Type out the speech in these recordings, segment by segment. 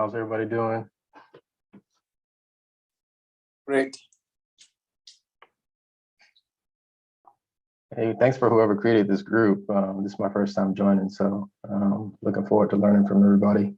How's everybody doing? Great. Hey, thanks for whoever created this group. This is my first time joining, so looking forward to learning from everybody.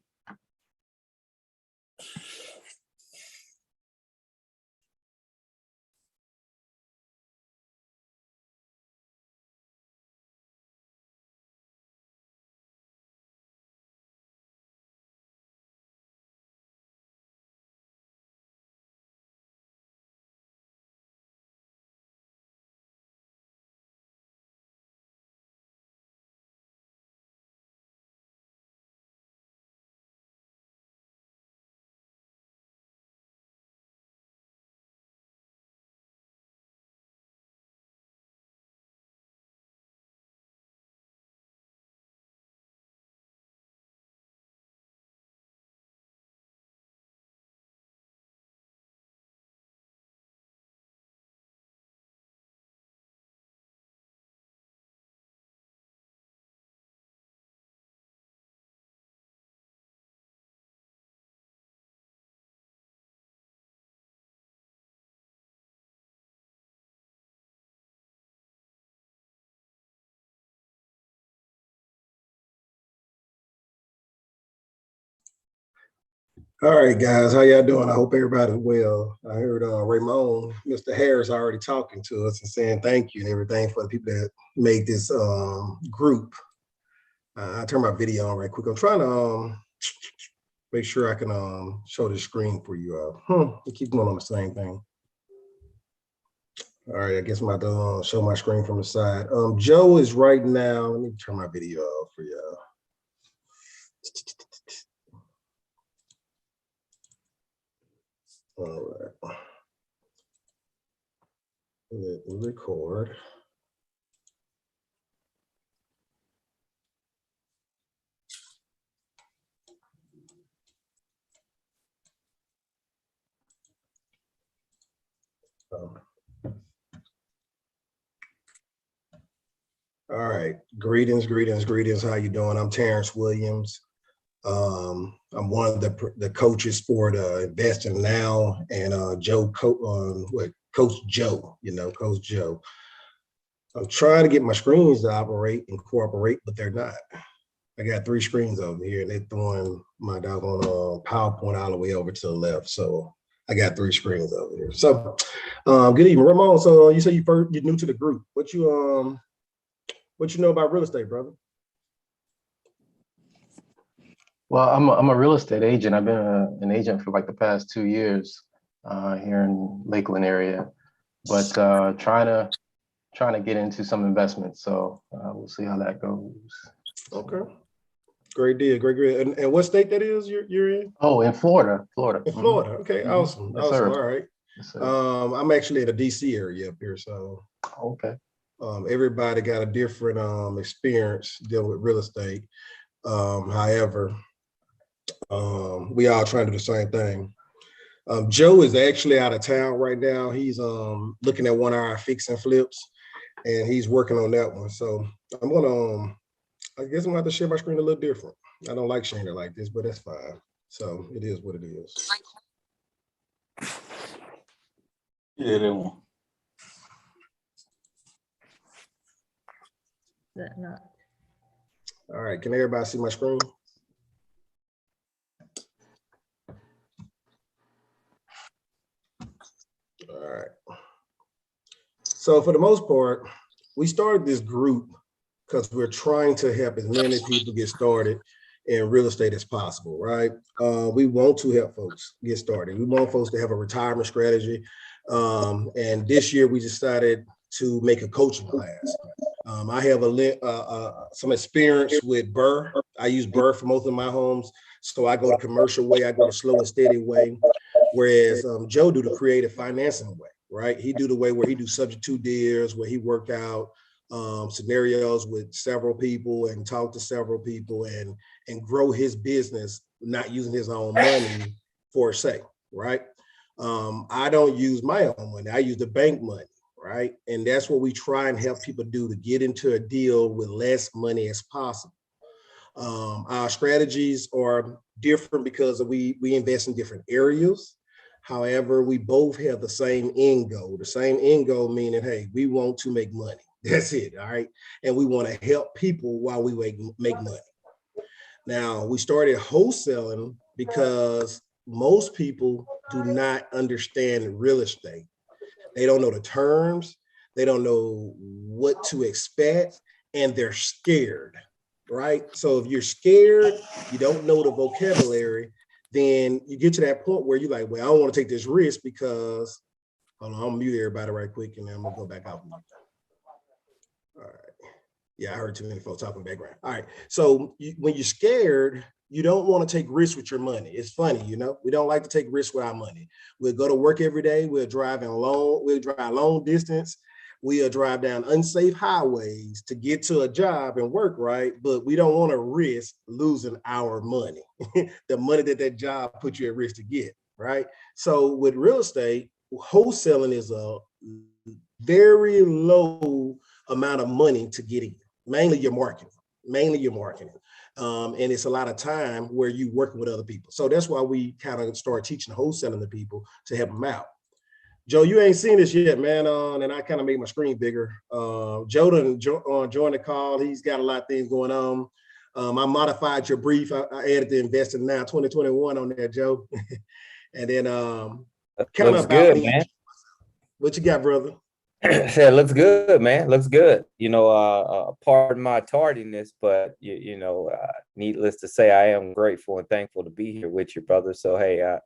All right, guys, how y'all doing? I hope everybody's well. I heard Ramon, Mr. Harris already talking to us and saying thank you and everything for the people that made this group. I'll turn my video on right quick. I'm trying to make sure I can show the screen for you all. I keep going on the same thing. All right, I guess I'm about to show my screen from the side. Joe is right now, let me turn my video off for y'all. All right. Let me record. All right, greetings. How you doing? I'm Terrence Williams. I'm one of the coaches for the Investing Now, and Coach Joe, Coach Joe. I'm trying to get my screens to operate and cooperate, but they're not. I got 3 screens over here, and they're throwing my doggone PowerPoint all the way over to the left. So I got 3 screens over here. So good evening, Ramon. So you say you're new to the group. What you know about real estate, brother? Well, I'm a real estate agent. I've been an agent for like the past 2 years here in Lakeland area, but trying to get into some investments. So we'll see how that goes. Okay. Great deal, great. And what state that is you're in? Oh, in Florida. In Florida. Okay, awesome. Yes, awesome. sir. All right. Yes, sir. I'm actually in the DC area up here, so Okay. Everybody got a different experience dealing with real estate. However, we all trying to do the same thing. Joe is actually out of town right now. He's looking at one of our fix and flips, and he's working on that one. So I'm gonna I guess I'm gonna have to share my screen a little different. I don't like sharing it like this, but that's fine. So it is what it is. Yeah, that one. That not. All right, can everybody see my screen? All right. So for the most part, we started this group because we're trying to help as many people get started in real estate as possible, right? We want to help folks get started. We want folks to have a retirement strategy. And this year we decided to make a coaching class. I have some experience with Burr. I use Burr for most of my homes. So I go the commercial way, I go the slow and steady way. Whereas Joe do the creative financing way, right? He do the way where he do subject to deals, where he work out scenarios with several people and talk to several people and grow his business, not using his own money for say, right? I don't use my own money. I use the bank money, right? And that's what we try and help people do, to get into a deal with less money as possible. Our strategies are different because we invest in different areas. However, we both have the same end goal. The same end goal meaning, hey, we want to make money. That's it, all right? And we want to help people while we make money. Now, we started wholesaling because most people do not understand real estate. They don't know the terms. They don't know what to expect, and they're scared, right? So if you're scared, you don't know the vocabulary, then you get to that point where you're like, well, I don't want to take this risk because, hold on, I'll mute everybody right quick, and then I'm gonna go back out. All right. Yeah, I heard too many folks talking background. All right. So when you're scared, you don't want to take risks with your money. It's funny, you know, we don't like to take risks with our money. We'll go to work every day. We'll drive long distance. We'll drive down unsafe highways to get to a job and work, right? But we don't want to risk losing our money, the money that job put you at risk to get, right? So with real estate, wholesaling is a very low amount of money to get in. Mainly your marketing. And it's a lot of time where you working with other people. So that's why we kind of start teaching wholesaling to people to help them out. Joe, you ain't seen this yet, man. And I kind of made my screen bigger. Joe done joined the call. He's got a lot of things going on. I modified your brief. I added the Investing Now 2021 on there, Joe. And then kind of about good, me. man. What you got, brother? It looks good, man. Looks good. You know, pardon my tardiness, but needless to say, I am grateful and thankful to be here with you, brother. So, hey,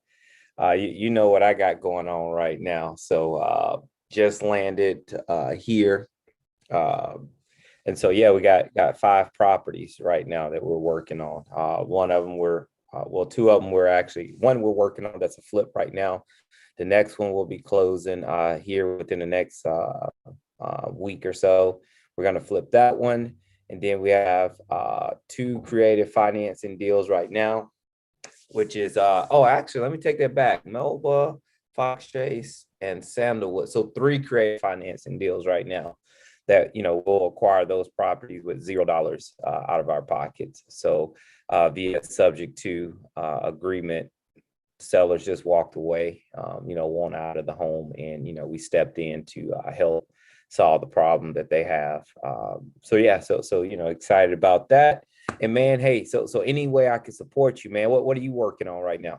you know what I got going on right now. So, just landed here, and so yeah, we got 5 properties right now that we're working on. One of them two of them one we're working on. That's a flip right now. The next one will be closing here within the next week or so. We're going to flip that one. And then we have 2 creative financing deals right now, which is, actually, let me take that back. Melba, Fox Chase, and Sandalwood. So 3 creative financing deals right now that, we'll acquire those properties with $0 out of our pockets. So via subject to agreement. Sellers just walked away, want out of the home, and we stepped in to help solve the problem that they have. So excited about that. And man, hey, so any way I can support you, man. What are you working on right now?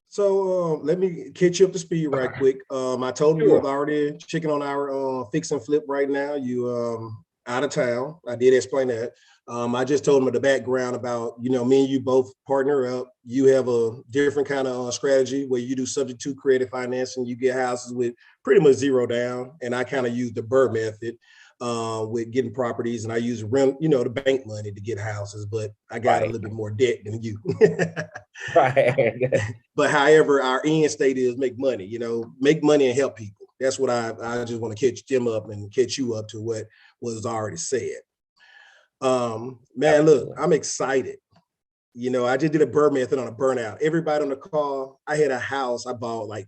So let me catch you up to speed right quick. I told you was already checking on our fix and flip right now. You out of town. I did explain that. I just told him the background about, me and you both partner up. You have a different kind of strategy where you do subject to creative financing. You get houses with pretty much $0 down. And I kind of use the Burr method with getting properties. And I use the bank money to get houses, but I got a little bit more debt than you. Right. But however, our end state is make money, make money and help people. That's what I just want to catch Jim up and catch you up to what was already said. Man, look, I'm excited. I just did a Burr method on a burnout. Everybody on the call, I had a house I bought like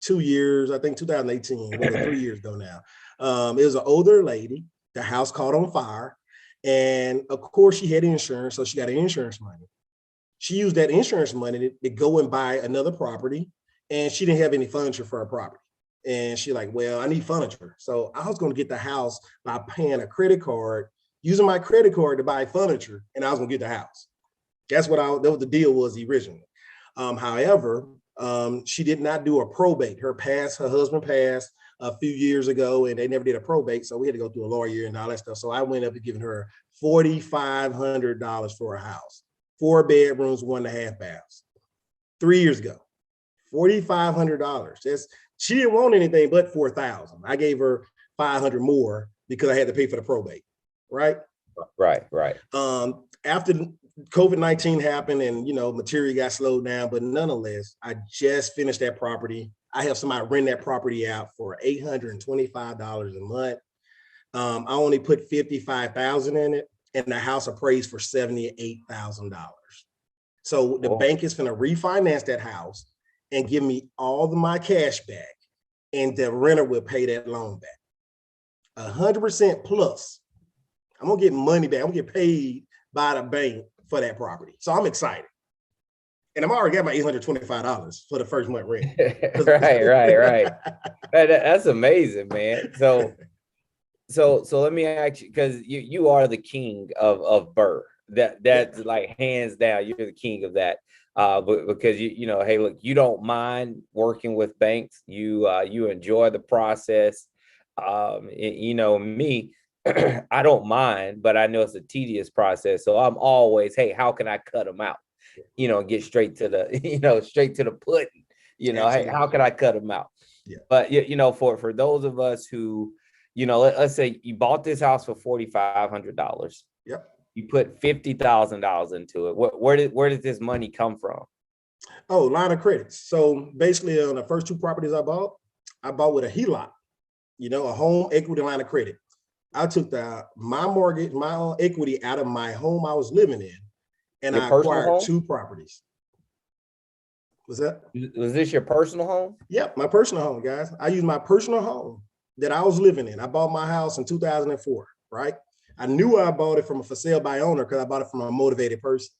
2 years, I think 2018, 3 years ago now. It was an older lady. The house caught on fire. And of course she had insurance, so she got insurance money. She used that insurance money to go and buy another property, and she didn't have any furniture for her property. And she like, well, I need furniture. So I was going to get the house by paying a credit card, using my credit card to buy furniture, and I was going to get the house. That was the deal was originally. However, she did not do a probate. Her husband passed a few years ago, and they never did a probate. So we had to go through a lawyer and all that stuff. So I went up and giving her $4,500 for a house, 4 bedrooms, 1.5 baths, 3 years ago. $4,500. She didn't want anything but $4,000. I gave her $500 more because I had to pay for the probate. Right. After COVID-19 happened and, material got slowed down, but nonetheless, I just finished that property. I have somebody rent that property out for $825 a month. I only put $55,000 in it, and the house appraised for $78,000. So the bank is going to refinance that house and give me all of my cash back, and the renter will pay that loan back. 100% plus. I'm gonna get money back. I'm gonna get paid by the bank for that property. So I'm excited. And I'm already got my $825 for the first month rent. Right. That's amazing, man. So let me ask you, because you are the king of Burr. That's like hands down, you're the king of that. But because you know, hey, look, you don't mind working with banks. You enjoy the process. You know, me, I don't mind, but I know it's a tedious process. So I'm always, hey, how can I cut them out? You know, get straight to the, straight to the pudding. You know, hey, how can I cut them out? Yeah. But you know, for those of us who, you know, let's say you bought this house for $4,500. Yep. You put $50,000 into it. Where did this money come from? Oh, line of credits. So basically, on the first two properties I bought with a Heloc, you know, a home equity line of credit. I took my mortgage, my own equity out of my home I was living in, and I acquired two properties. Was this your personal home? Yep, my personal home, guys. I used my personal home that I was living in. I bought my house in 2004, right? I knew I bought it from a for sale by owner because I bought it from a motivated person.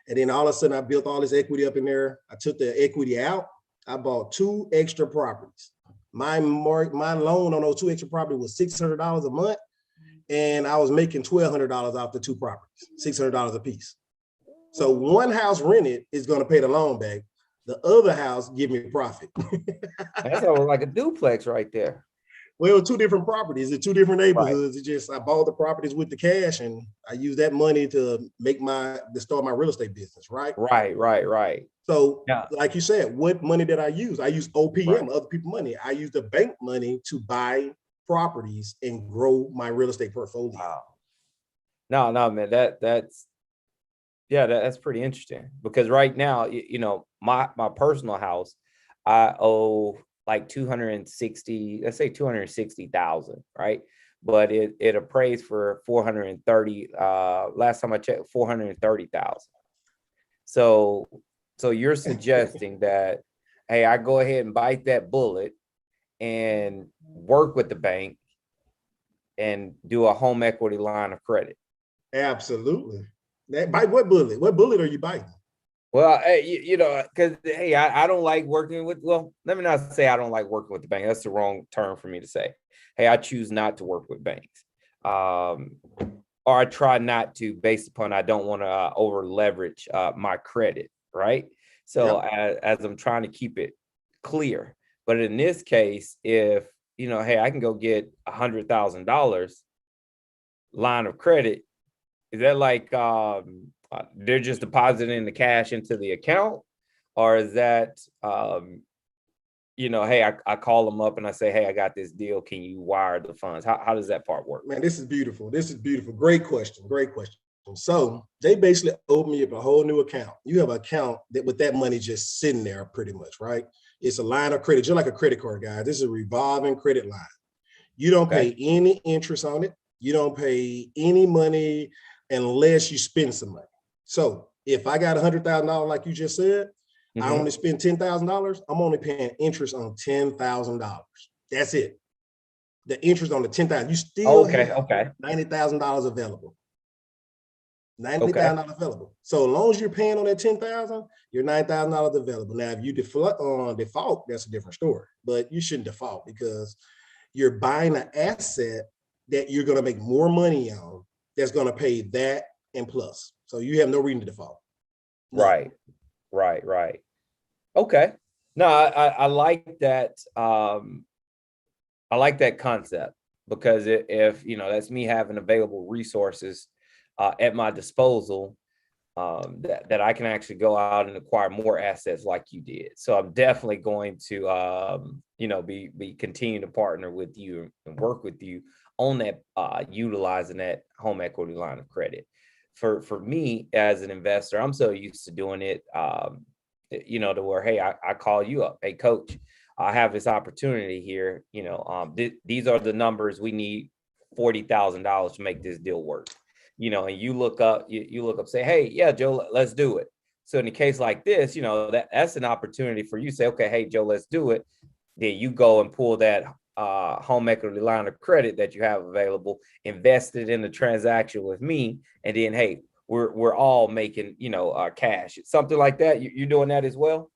And then all of a sudden I built all this equity up in there. I took the equity out. I bought two extra properties. My loan on those two extra properties was $600 a month. And I was making $1,200 off the two properties, $600 a piece. So one house rented is going to pay the loan back. The other house give me profit. That's like a duplex right there. Well, two different properties in two different neighborhoods. Right. It just, I bought the properties with the cash and I used that money to start my real estate business, right? Right. So like you said, what money did I use? I used OPM, other people's money. I used the bank money to buy properties and grow my real estate portfolio. Wow. No, man, that's pretty interesting because right now, you know, my personal house, I owe like 260, let's say 260,000, right? But it appraised for 430. Last time I checked, 430,000. So you're suggesting that, hey, I go ahead and bite that bullet and work with the bank and do a home equity line of credit. Absolutely. Bite what bullet? What bullet are you biting? Well, you know, because hey, I don't like working with. Well, let me not say I don't like working with the bank. That's the wrong term for me to say. Hey, I choose not to work with banks, or I try not to, based upon I don't want to over leverage my credit, right? So as I'm trying to keep it clear, but in this case, if you know, hey, I can go get $100,000 line of credit. Is that like they're just depositing the cash into the account, or is that you know, hey, I call them up and I say, hey, I got this deal. Can you wire the funds? How does that part work? Man, this is beautiful. Great question. So they basically open me up a whole new account. You have an account that with that money just sitting there pretty much, right? It's a line of credit, just like a credit card, guys. This is a revolving credit line. You don't pay any interest on it. You don't pay any money unless you spend some money. So if I got $100,000, like you just said, I only spend $10,000. I'm only paying interest on $10,000. That's it. The interest on the $10,000. You still have $90,000 available. $90,000 available. So as long as you're paying on that $10,000, your $9,000 available. Now, if you default, that's a different story. But you shouldn't default because you're buying an asset that you're going to make more money on. That's going to pay that and plus. So you have no reason to default. No. Right. Okay. No, I like that. I like that concept because if you know, that's me having available resources at my disposal that I can actually go out and acquire more assets like you did. So I'm definitely going to you know, be continue to partner with you and work with you on that, utilizing that home equity line of credit. For me as an investor, I'm so used to doing it, you know, to where, hey, I call you up, hey, coach, I have this opportunity here. You know, these are the numbers we need, $40,000 to make this deal work. You know, and you look up, say, hey, yeah, Joe, let's do it. So in a case like this, you know, that's an opportunity for you to say, okay, hey, Joe, let's do it. Then you go and pull that home equity line of credit that you have available, invest it in the transaction with me, and then, hey, we're all making, cash. Something like that. You're doing that as well?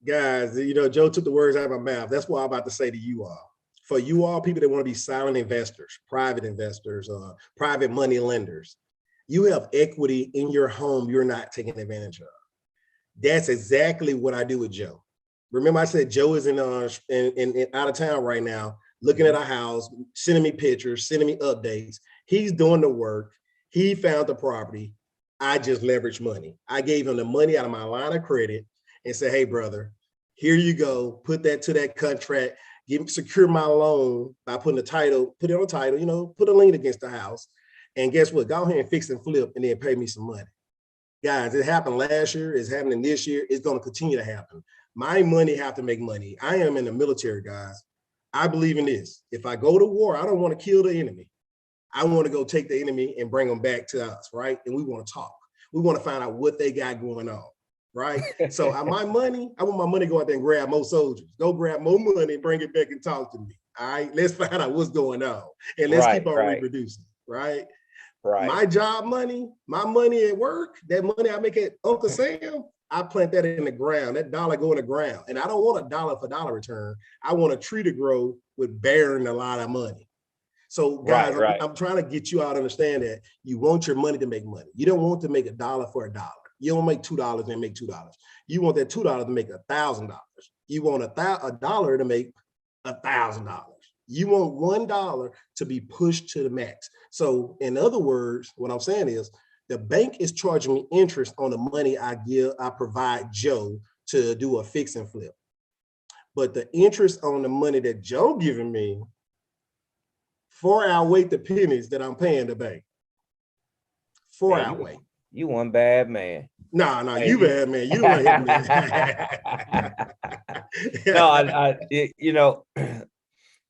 Guys, Joe took the words out of my mouth. That's what I'm about to say to you all. For you all people that want to be silent investors, private money lenders, you have equity in your home you're not taking advantage of. That's exactly what I do with Joe. Remember I said Joe is in out of town right now, looking at a house, sending me pictures, sending me updates. He's doing the work. He found the property. I just leveraged money. I gave him the money out of my line of credit and said, hey, brother, here you go. Put that to that contract. Secure my loan by putting the title, put it on the title, put a lien against the house. And guess what? Go ahead and fix and flip and then pay me some money. Guys, it happened last year. It's happening this year. It's going to continue to happen. My money have to make money. I am in the military, guys. I believe in this. If I go to war, I don't want to kill the enemy. I want to go take the enemy and bring them back to us, right? And we want to talk. We want to find out what they got going on, right? So I want my money to go out there and grab more soldiers. Go grab more money and bring it back and talk to me, all right? Let's find out what's going on. And let's keep on reproducing, right? Right. My job money, my money at work, that money I make at Uncle Sam, I plant that in the ground. That dollar go in the ground. And I don't want a dollar for dollar return. I want a tree to grow with bearing a lot of money. So guys, I'm trying to get you out to understand that you want your money to make money. You don't want to make a dollar for a dollar. You don't make $2 and make $2. You want that $2 to make $1,000. You want a dollar to make $1,000. You want $1 to be pushed to the max. So in other words, what I'm saying is the bank is charging me interest on the money I provide Joe to do a fix and flip. But the interest on the money that Joe giving me far outweigh the pennies that I'm paying the bank. Far outweigh. You one bad man. No, you bad man. You don't want to hit me. No,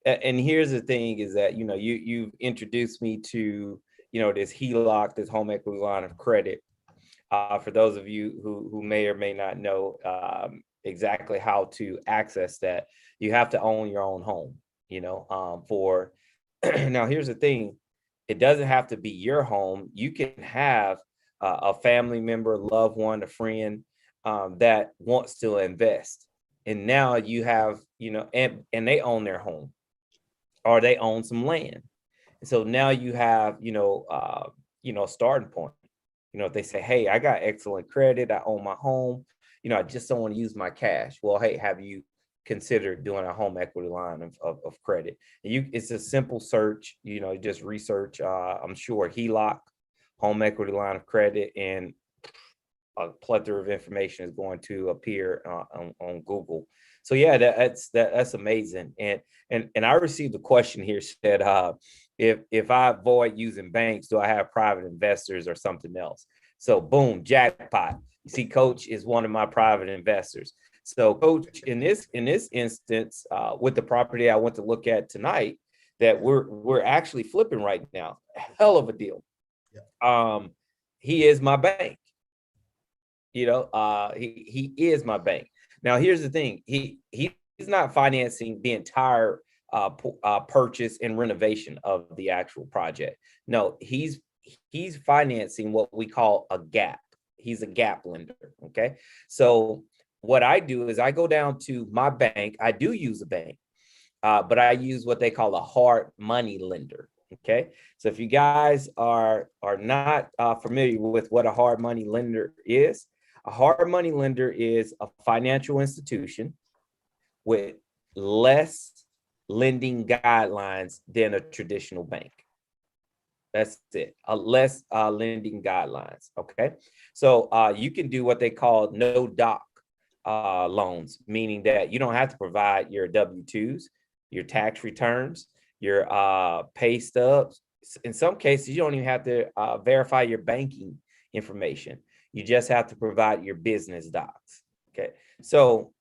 and here's the thing is that, you've introduced me to, this Heloc, this home equity line of credit. For those of you who may or may not know exactly how to access that, you have to own your own home, now here's the thing. It doesn't have to be your home. You can have a family member, a loved one, a friend that wants to invest. And now you have, and they own their home or they own some land. And so now you have, a starting point. If they say, hey, I got excellent credit, I own my home, I just don't want to use my cash. Well, hey, have you considered doing a home equity line of credit? And it's a simple search, just research, I'm sure Heloc, home equity line of credit, and a plethora of information is going to appear on Google. So yeah, that's amazing. And I received a question here said, if I avoid using banks, do I have private investors or something else? So boom, jackpot. You see, Coach is one of my private investors. So Coach, in this instance, with the property I went to look at tonight, that we're actually flipping right now, hell of a deal. Yeah. He is my bank. He is my bank. Now, here's the thing. He's not financing the entire purchase and renovation of the actual project. No, he's financing what we call a gap. He's a gap lender. Okay. So what I do is I go down to my bank. I do use a bank, but I use what they call a hard money lender. Okay. So if you guys are not familiar with what a hard money lender is, a hard money lender is a financial institution with less lending guidelines than a traditional bank. That's it. Less lending guidelines. Okay. So you can do what they call no doc loans, meaning that you don't have to provide your W-2s, your tax returns, your pay stubs. In some cases, you don't even have to verify your banking information. You just have to provide your business docs. Okay. So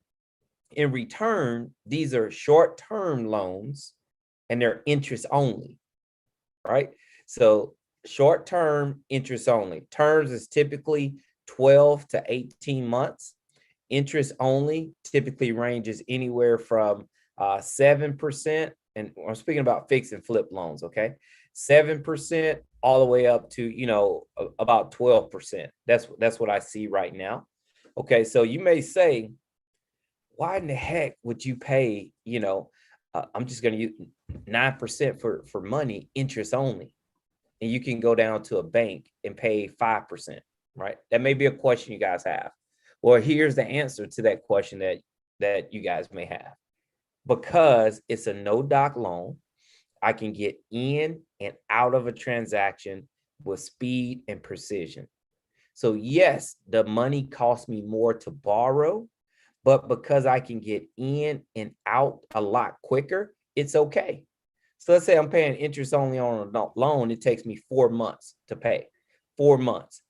in return, these are short-term loans and they're interest only, right? So short-term interest only. Terms is typically 12 to 18 months. Interest only typically ranges anywhere from 7%, and I'm speaking about fix and flip loans, okay? 7% all the way up to, about 12%. That's what I see right now. Okay, so you may say, why in the heck would you pay, I'm just going to use 9% for money, interest only, and you can go down to a bank and pay 5%, right? That may be a question you guys have. Well, here's the answer to that question that you guys may have. Because it's a no-doc loan, I can get in and out of a transaction with speed and precision. So yes, the money costs me more to borrow, but because I can get in and out a lot quicker, it's okay. So let's say I'm paying interest only on a loan. It takes me 4 months to pay, 4 months.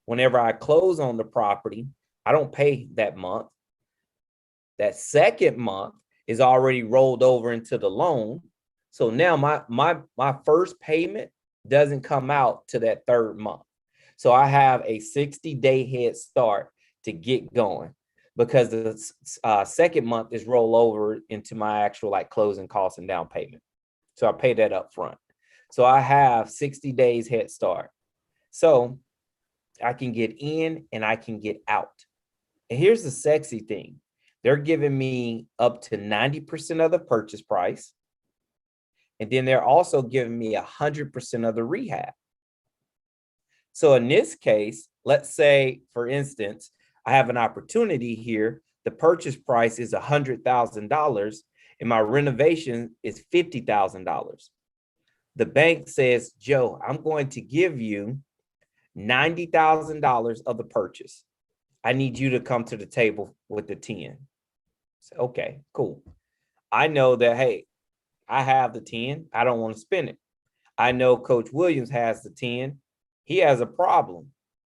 Whenever I close on the property, I don't pay that month. That second month is already rolled over into the loan. So now my first payment doesn't come out to that third month. So I have a 60-day head start to get going, because the second month is roll over into my actual like closing costs and down payment. So I pay that up front. So I have 60 days head start. So I can get in and I can get out. And here's the sexy thing. They're giving me up to 90% of the purchase price. And then they're also giving me 100% of the rehab. So in this case, let's say, for instance, I have an opportunity here. The purchase price is $100,000 and my renovation is $50,000. The bank says, Joe, I'm going to give you $90,000 of the purchase. I need you to come to the table with the 10. So, okay, cool. I know that, hey, I have the 10. I don't want to spend it. I know Coach Williams has the 10. He has a problem.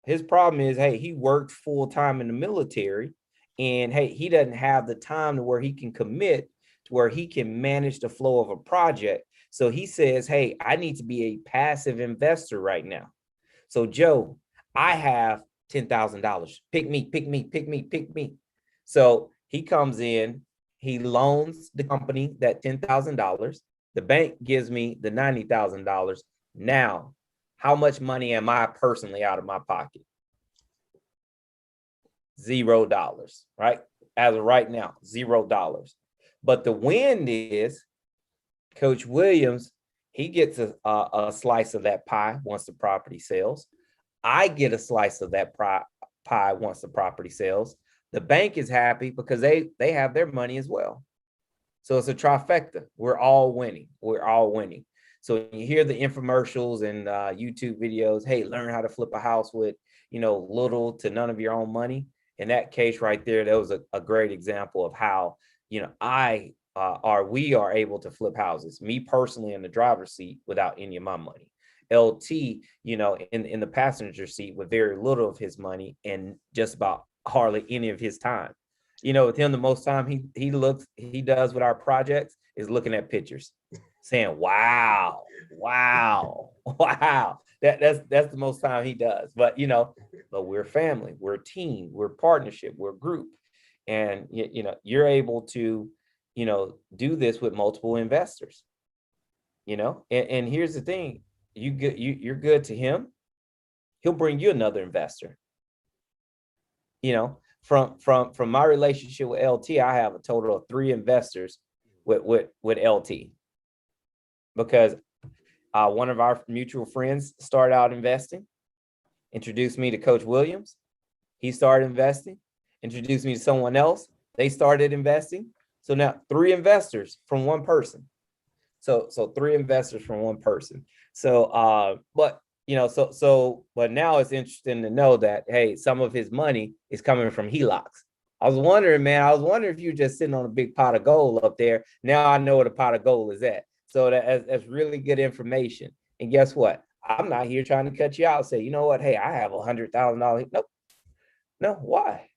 His problem is, hey, he worked full time in the military, and hey, he doesn't have the time to where he can commit to where he can manage the flow of a project. So he says, hey, I need to be a passive investor right now. So Joe, I have $10,000. Pick me, pick me, pick me, pick me. So he comes in, he loans the company that $10,000. The bank gives me the $90,000. Now, how much money am I personally out of my pocket? $0, right? As of right now, $0. But the win is Coach Williams, he gets a slice of that pie once the property sells. I get a slice of that pie once the property sells. The bank is happy because they have their money as well. So it's a trifecta. We're all winning. We're all winning. So you hear the infomercials and YouTube videos, hey, learn how to flip a house with, little to none of your own money. In that case right there, that was a great example of how, we are able to flip houses. Me personally in the driver's seat without any of my money. LT, in the passenger seat with very little of his money and just about hardly any of his time. With him, the most time he does with our projects is looking at pictures, saying, wow. That's the most time he does. But but we're family, we're a team, we're a partnership, we're a group. And you're able to, do this with multiple investors. And here's the thing, you're good to him, he'll bring you another investor. From my relationship with LT, I have a total of 3 investors with LT, because one of our mutual friends started out investing, introduced me to Coach Williams. He started investing, introduced me to someone else. They started investing. So now 3 investors from one person. So 3 investors from one person. So, but now it's interesting to know that, hey, some of his money is coming from Helocs. I was wondering if you're just sitting on a big pot of gold up there. Now I know where the pot of gold is at. So that's really good information. And guess what? I'm not here trying to cut you out. Say, you know what? Hey, I have $100,000. Nope. No, why?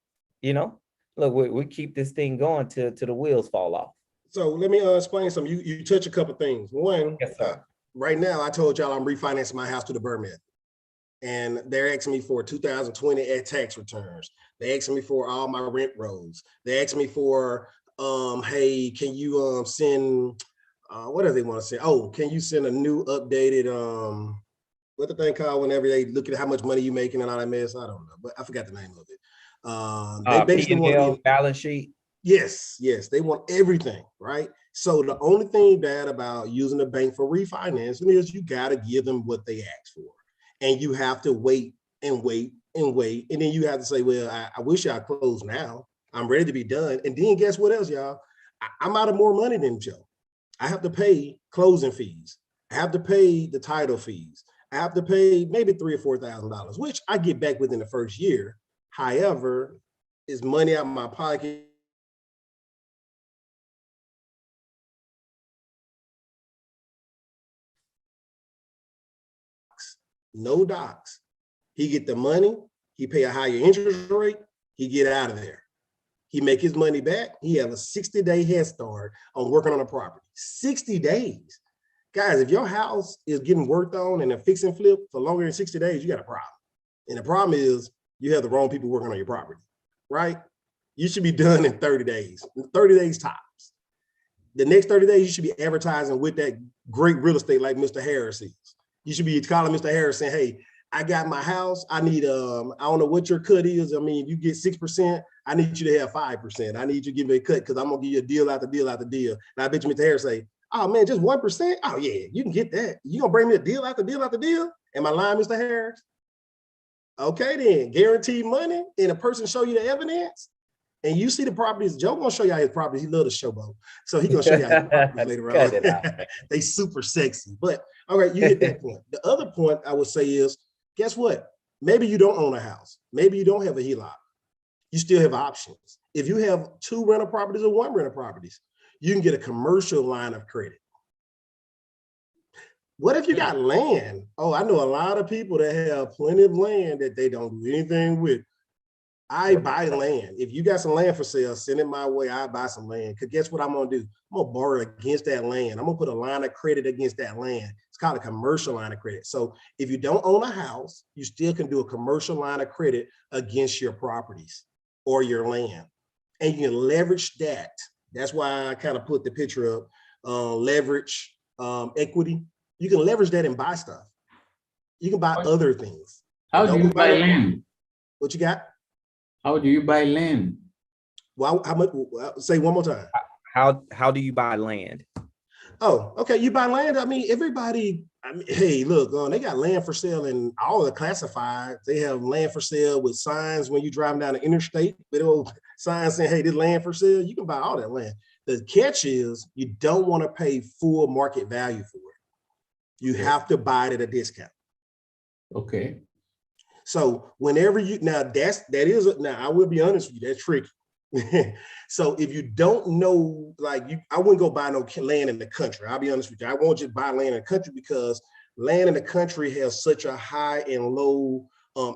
Look, we keep this thing going till the wheels fall off. So let me explain something. You touch a couple things. One, yes, sir. Right now, I told y'all I'm refinancing my house to the Burmid. And they're asking me for 2020 tax returns. They're asking me for all my rent rolls. They're asking me for, hey, can you send, what do they want to say? Oh, can you send a new updated what the thing called whenever they look at how much money you making and all that mess. I don't know, but I forgot the name of it. They basically want to be balance sheet. Yes, they want everything, right? So the only thing bad about using the bank for refinancing is you got to give them what they ask for. And you have to wait and wait and wait. And then you have to say, well, I wish I closed now. I'm ready to be done. And then guess what else, y'all? I'm out of more money than Joe. I have to pay closing fees. I have to pay the title fees. I have to pay maybe $3,000 or $4,000, which I get back within the first year. However, it's money out of my pocket. No docs. He get the money, he pay a higher interest rate, he get out of there. He make his money back. He have a 60-day head start on working on a property. 60 days. Guys, if your house is getting worked on and a fix and flip for longer than 60 days, you got a problem. And the problem is you have the wrong people working on your property, right? You should be done in 30 days, 30 days tops. The next 30 days, you should be advertising with that great real estate like Mr. Harris is. You should be calling Mr. Harris saying, hey, I got my house. I need, I don't know what your cut is. I mean, if you get 6%, I need you to have 5%. I need you to give me a cut because I'm going to give you a deal after deal after deal. And I bet you Mr. Harris say, oh man, just 1%? Oh yeah, you can get that. You going to bring me a deal after deal after deal? Am I lying, Mr. Harris? Okay then, guaranteed money and a person show you the evidence and you see the properties. Joe gonna show y'all his properties. He love the showboat. So he gonna show y'all his properties later on. They super sexy. But all right, you hit that point. The other point I would say is, guess what? Maybe you don't own a house. Maybe you don't have a Heloc. You still have options. If you have 2 rental properties or 1 rental properties, you can get a commercial line of credit. What if you got land? Oh, I know a lot of people that have plenty of land that they don't do anything with. I buy land. If you got some land for sale, send it my way. I buy some land. Because guess what I'm going to do? I'm going to borrow against that land. I'm going to put a line of credit against that land. It's called a commercial line of credit. So if you don't own a house, you still can do a commercial line of credit against your properties or your land. And you can leverage that. That's why I kind of put the picture up, leverage equity. You can leverage that and buy stuff. You can buy other things. How do you buy land? What you got? How do you buy land? Well, how much? Say one more time. How do you buy land? Oh, okay. You buy land. I mean, everybody. I mean, hey, look, they got land for sale in all the classifieds. They have land for sale with signs when you drive down the interstate. Little signs saying, "Hey, this land for sale." You can buy all that land. The catch is you don't want to pay full market value for it. You have to buy it at a discount. Okay. So whenever you now I will be honest with you, that's tricky. So if you don't know, like I wouldn't go buy no land in the country. I'll be honest with you. I won't just buy land in the country because land in the country has such a high and low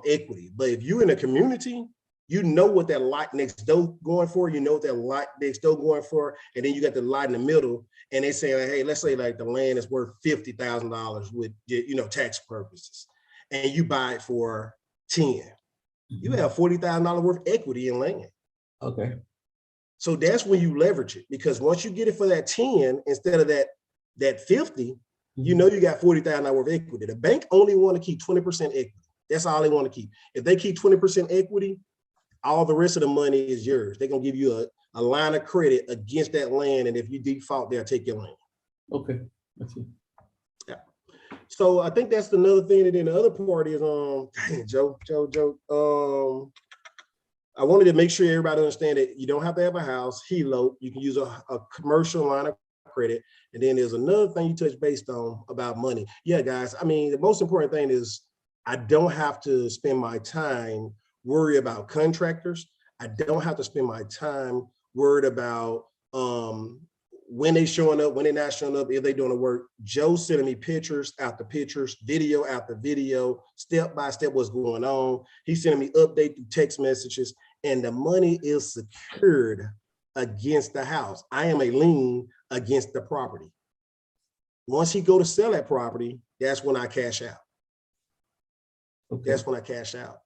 equity. But if you're in a community, you know what that lot next door going for, you know what that lot next door going for, and then you got the lot in the middle, and they say, like, hey, let's say like the land is worth $50,000 with tax purposes, and you buy it for 10. You have $40,000 worth equity in land. Okay. So that's when you leverage it, because once you get it for that 10 instead of that 50, you know you got $40,000 worth equity. The bank only want to keep 20% equity. That's all they want to keep. If they keep 20% equity, all the rest of the money is yours. They're gonna give you a line of credit against that land, and if you default, they'll take your land. Okay. That's it. Yeah. So I think that's another thing. And then the other part is Joe. I wanted to make sure everybody understand that you don't have to have a house. Heloc, you can use a commercial line of credit. And then there's another thing you touched based on about money. Yeah, guys. I mean, the most important thing is I don't have to spend my time worry about contractors. I don't have to spend my time worried about when they showing up, when they're not showing up, if they doing the work. Joe's sending me pictures after pictures, video after video, step by step what's going on. He's sending me update through text messages, and the money is secured against the house. I am a lien against the property. Once he go to sell that property, that's when I cash out. Okay. That's when I cash out.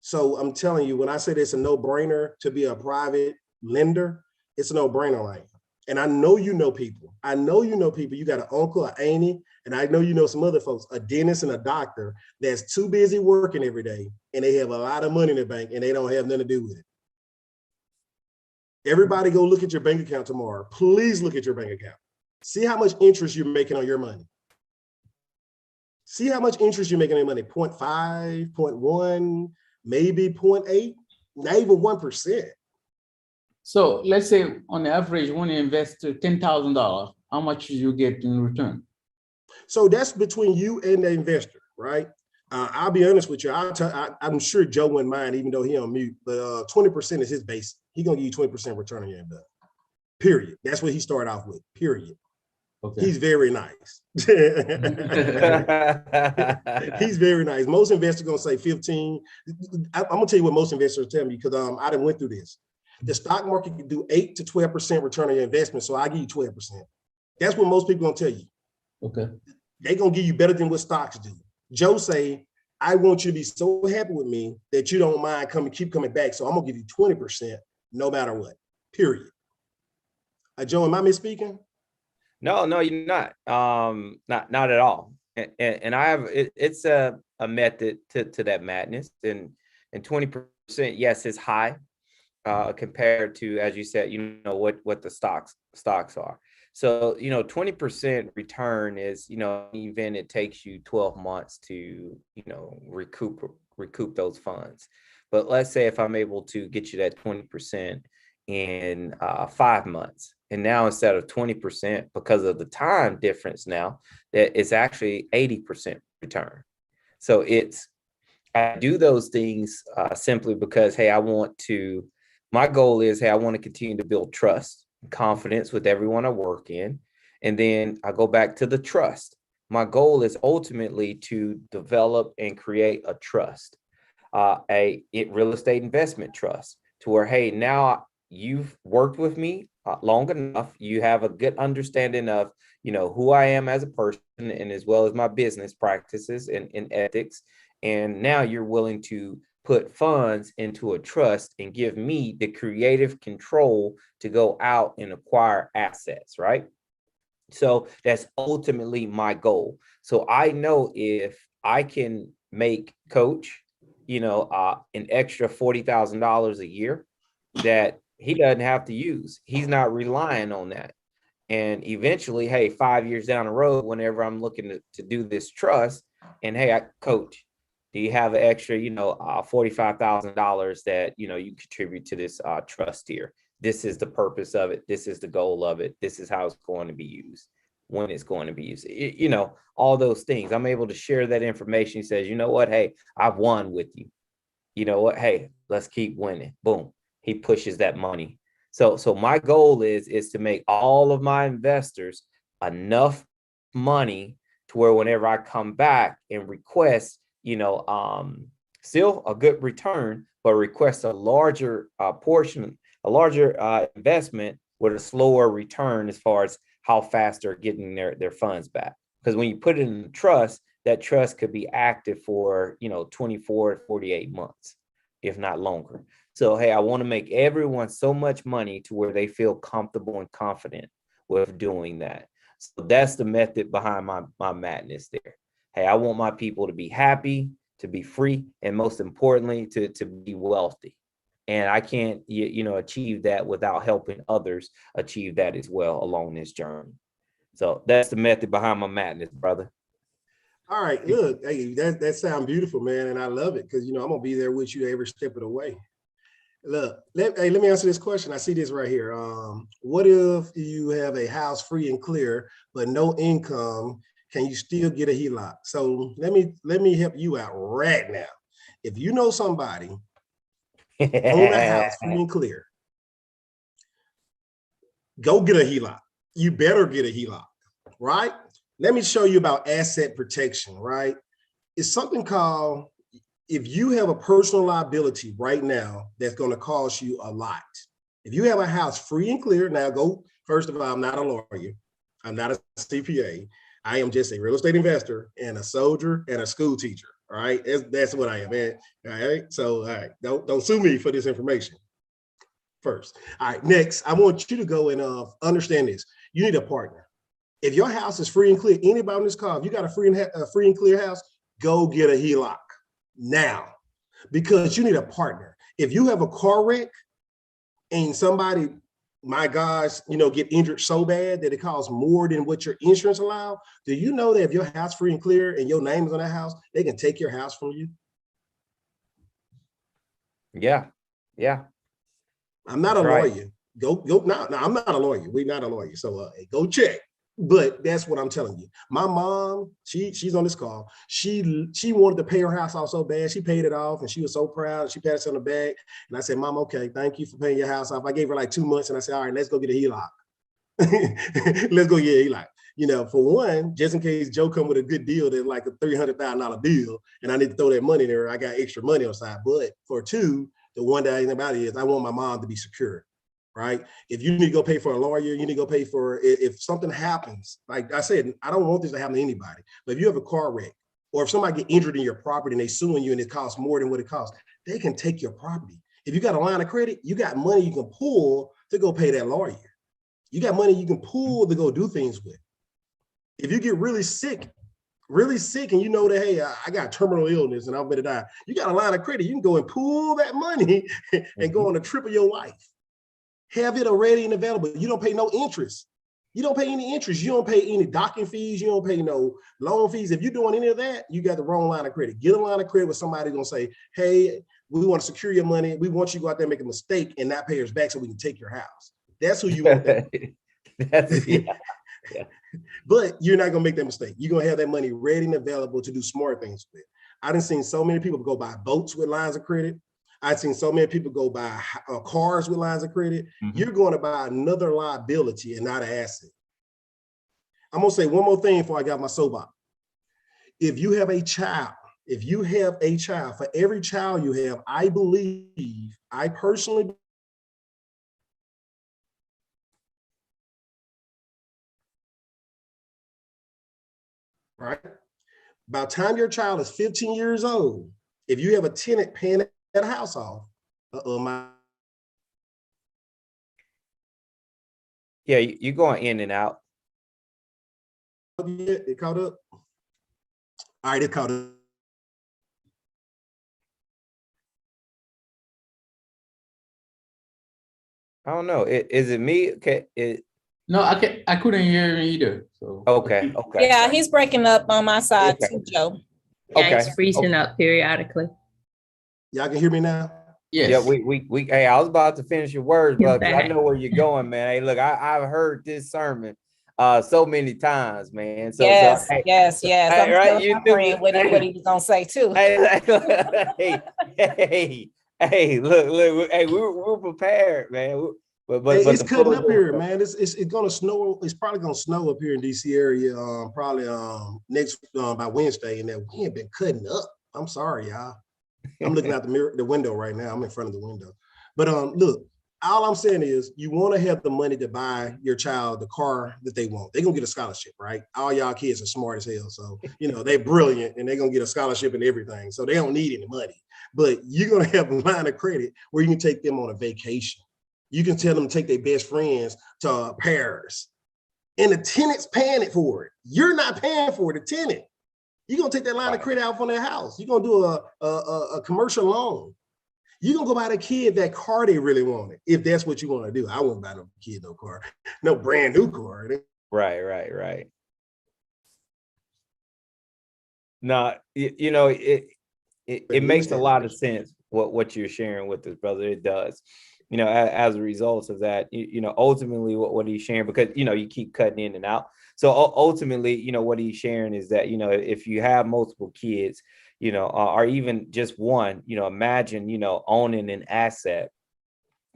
So I'm telling you, when I said it's a no-brainer to be a private lender, it's a no-brainer, right? and I know you know people. I know you know people. You got an uncle, an auntie, and I know you know some other folks, a dentist and a doctor that's too busy working every day, and they have a lot of money in the bank, and they don't have nothing to do with it. Everybody go look at your bank account tomorrow. Please look at your bank account. See how much interest you're making on your money. See how much interest you're making on your money, 0.5, 0.1, maybe 0.8, not even 1%. So let's say on average, when you invest $10,000, how much do you get in return? So that's between you and the investor, right? I'll be honest with you. I'm sure Joe wouldn't mind, even though he on mute, but 20% is his base. He's going to give you 20% return on your investment, period. That's what he started off with, period. Okay. He's very nice. He's very nice. Most investors are going to say 15. I'm going to tell you what most investors tell me, because I done went through this. The stock market can do 8 to 12% return on your investment, so I give you 12%. That's what most people going to tell you. Okay. They're going to give you better than what stocks do. Joe say, I want you to be so happy with me that you don't mind keep coming back. So I'm going to give you 20% no matter what, period. Joe, am I misspeaking? No, you're not. Not at all. And I have it's a method to that madness. And 20%, yes, is high compared to, as you said, you know, what the stocks are. So, you know, 20% return is, you know, even it takes you 12 months to, you know, recoup those funds. But let's say if I'm able to get you that 20% in 5 months, and now instead of 20%, because of the time difference now, that it's actually 80% return. So I do those things simply because, hey, my goal is, hey, I want to continue to build trust, confidence with everyone I work in. And then I go back to the trust. My goal is ultimately to develop and create a trust, a real estate investment trust, to where, hey, now you've worked with me long enough. You have a good understanding of, you know, who I am as a person, and as well as my business practices and ethics. And now you're willing to put funds into a trust and give me the creative control to go out and acquire assets, right? So that's ultimately my goal. So I know if I can make Coach, you know, an extra $40,000 a year that he doesn't have to use, he's not relying on that. And eventually, hey, 5 years down the road, whenever I'm looking to do this trust, and hey, Coach, do you have an extra, you know, $45,000 that, you know, you contribute to this trust here? This is the purpose of it. This is the goal of it. This is how it's going to be used, when it's going to be used. You know, all those things. I'm able to share that information. He says, you know what? Hey, I've won with you. You know what? Hey, let's keep winning. Boom. He pushes that money. So my goal is to make all of my investors enough money to where whenever I come back and request, you know, still a good return, but request a larger portion, a larger investment with a slower return as far as how fast they're getting their funds back. Because when you put it in trust, that trust could be active for, you know, 24 to 48 months, if not longer. So, hey, I want to make everyone so much money to where they feel comfortable and confident with doing that. So that's the method behind my madness there. Hey, I want my people to be happy, to be free, and most importantly, to be wealthy. And I can't, you know, achieve that without helping others achieve that as well along this journey. So that's the method behind my madness, brother. All right, look, hey, that sounds beautiful, man, and I love it, because, you know, I'm gonna be there with you every step of the way. Look, let me answer this question. I see this right here. What if you have a house free and clear, but no income? Can you still get a Heloc? So let me help you out right now. If you know somebody own a house free and clear, go get a Heloc. You better get a Heloc, right? Let me show you about asset protection, right? It's something called, if you have a personal liability right now that's going to cost you a lot. If you have a house free and clear, now go, first of all, I'm not a lawyer. I'm not a CPA. I am just a real estate investor and a soldier and a school teacher. All right. That's what I am, man. All right. So, all right. Don't sue me for this information. first. All right, next, I want you to go and understand this. You need a partner. If your house is free and clear, anybody on this call, if you got a free and clear house, go get a Heloc now, because you need a partner. If you have a car wreck and somebody, my gosh, get injured so bad that it costs more than what your insurance allows, do you know that if your house free and clear and your name is on that house, they can take your house from you? Yeah. I'm not That's a right. lawyer. Go. No, I'm not a lawyer. We're not a lawyer. So go check. But that's what I'm telling you. My mom, she's on this call. She wanted to pay her house off so bad. She paid it off and she was so proud. She patted us on the back. And I said, Mom, okay, thank you for paying your house off. I gave her like 2 months and I said, all right, let's go get a Heloc. Let's go get a Heloc. For one, just in case Joe come with a good deal that's like a $300,000 bill and I need to throw that money in there, I got extra money on the side. But for two, the one thing about it is I want my mom to be secure. Right? If you need to go pay for a lawyer, you need to go pay for, if something happens, like I said, I don't want this to happen to anybody, but if you have a car wreck or if somebody get injured in your property and they suing you and it costs more than what it costs, they can take your property. If you got a line of credit, you got money you can pull to go pay that lawyer. You got money you can pull to go do things with. If you get really sick and you know that, hey, I got terminal illness and I'm going to die, you got a line of credit, you can go and pull that money and go on a trip of your life. Have it already and available. You don't pay no interest. You don't pay any interest. You don't pay any docking fees. You don't pay no loan fees. If you're doing any of that, you got the wrong line of credit. Get a line of credit with somebody going to say, hey, we want to secure your money. We want you to go out there and make a mistake and not pay us back so we can take your house. That's who you want. Yeah. But you're not going to make that mistake. You're going to have that money ready and available to do smart things with. I done seen so many people go buy boats with lines of credit. I've seen so many people go buy cars with lines of credit. Mm-hmm. You're going to buy another liability and not an asset. I'm going to say one more thing before I got my soapbox. If you have a child, for every child you have, I personally right? By the time your child is 15 years old, if you have a tenant paying that house off, yeah, you're going in and out. It caught up. All right, it caught up. I don't know. Is it me? Okay. No, I couldn't hear him either. So okay. Yeah, he's breaking up on my side too, Joe. Yeah, he's freezing up periodically. Y'all can hear me now? Yes. Yeah, we hey, I was about to finish your words, but I know where you're going, man. Hey, look, I've heard this sermon so many times, man. So yes. Hey, I'm right, you praying what he was gonna say too. Hey, look, hey, we're prepared, man. But it's cutting up here, man. It's gonna snow. It's probably gonna snow up here in DC area. Probably next by Wednesday, and that wind been cutting up. I'm sorry, y'all. I'm looking out the window right now. I'm in front of the window. But look, all I'm saying is you want to have the money to buy your child the car that they want. They're gonna get a scholarship, right? All y'all kids are smart as hell. So, they're brilliant and they're gonna get a scholarship and everything. So they don't need any money. But you're gonna have a line of credit where you can take them on a vacation. You can tell them to take their best friends to Paris. And the tenant's paying it for it. You're not paying for it, the tenant. You're gonna take that line of credit out from their house. You're gonna do a commercial loan. You're gonna go buy the kid that car they really wanted, if that's what you want to do. I wouldn't buy no kid no car, no brand new car. Right. No, it makes a lot of sense what you're sharing with us, brother. It does. As a result of that, ultimately what he's sharing, because you keep cutting in and out. So ultimately, what he's sharing is that, if you have multiple kids, or even just one, imagine, owning an asset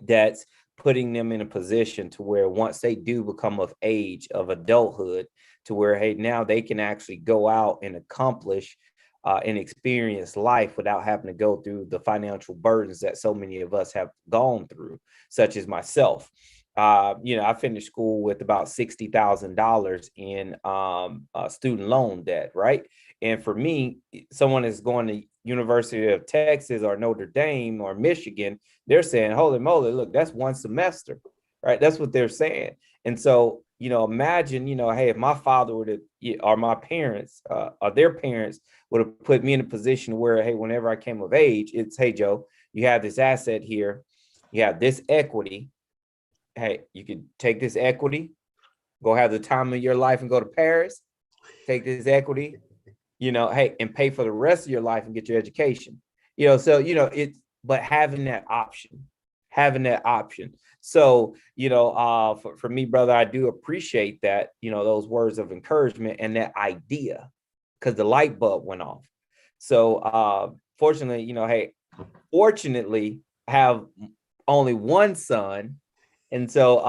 that's putting them in a position to where once they do become of age, of adulthood, to where, hey, now they can actually go out and accomplish and experience life without having to go through the financial burdens that so many of us have gone through, such as myself. I finished school with about $60,000 in student loan debt, right? And for me, someone is going to University of Texas or Notre Dame or Michigan, they're saying, holy moly, look, that's one semester, right? That's what they're saying. And so, imagine, hey, if my father would have, or my parents, or their parents would have put me in a position where, hey, whenever I came of age, it's, hey, Joe, you have this asset here, you have this equity. Hey, you could take this equity, go have the time of your life and go to Paris, take this equity, hey, and pay for the rest of your life and get your education. So, it's, but having that option. So, for me, brother, I do appreciate that, those words of encouragement and that idea, because the light bulb went off. So, fortunately, hey, fortunately, I have only one son. And so,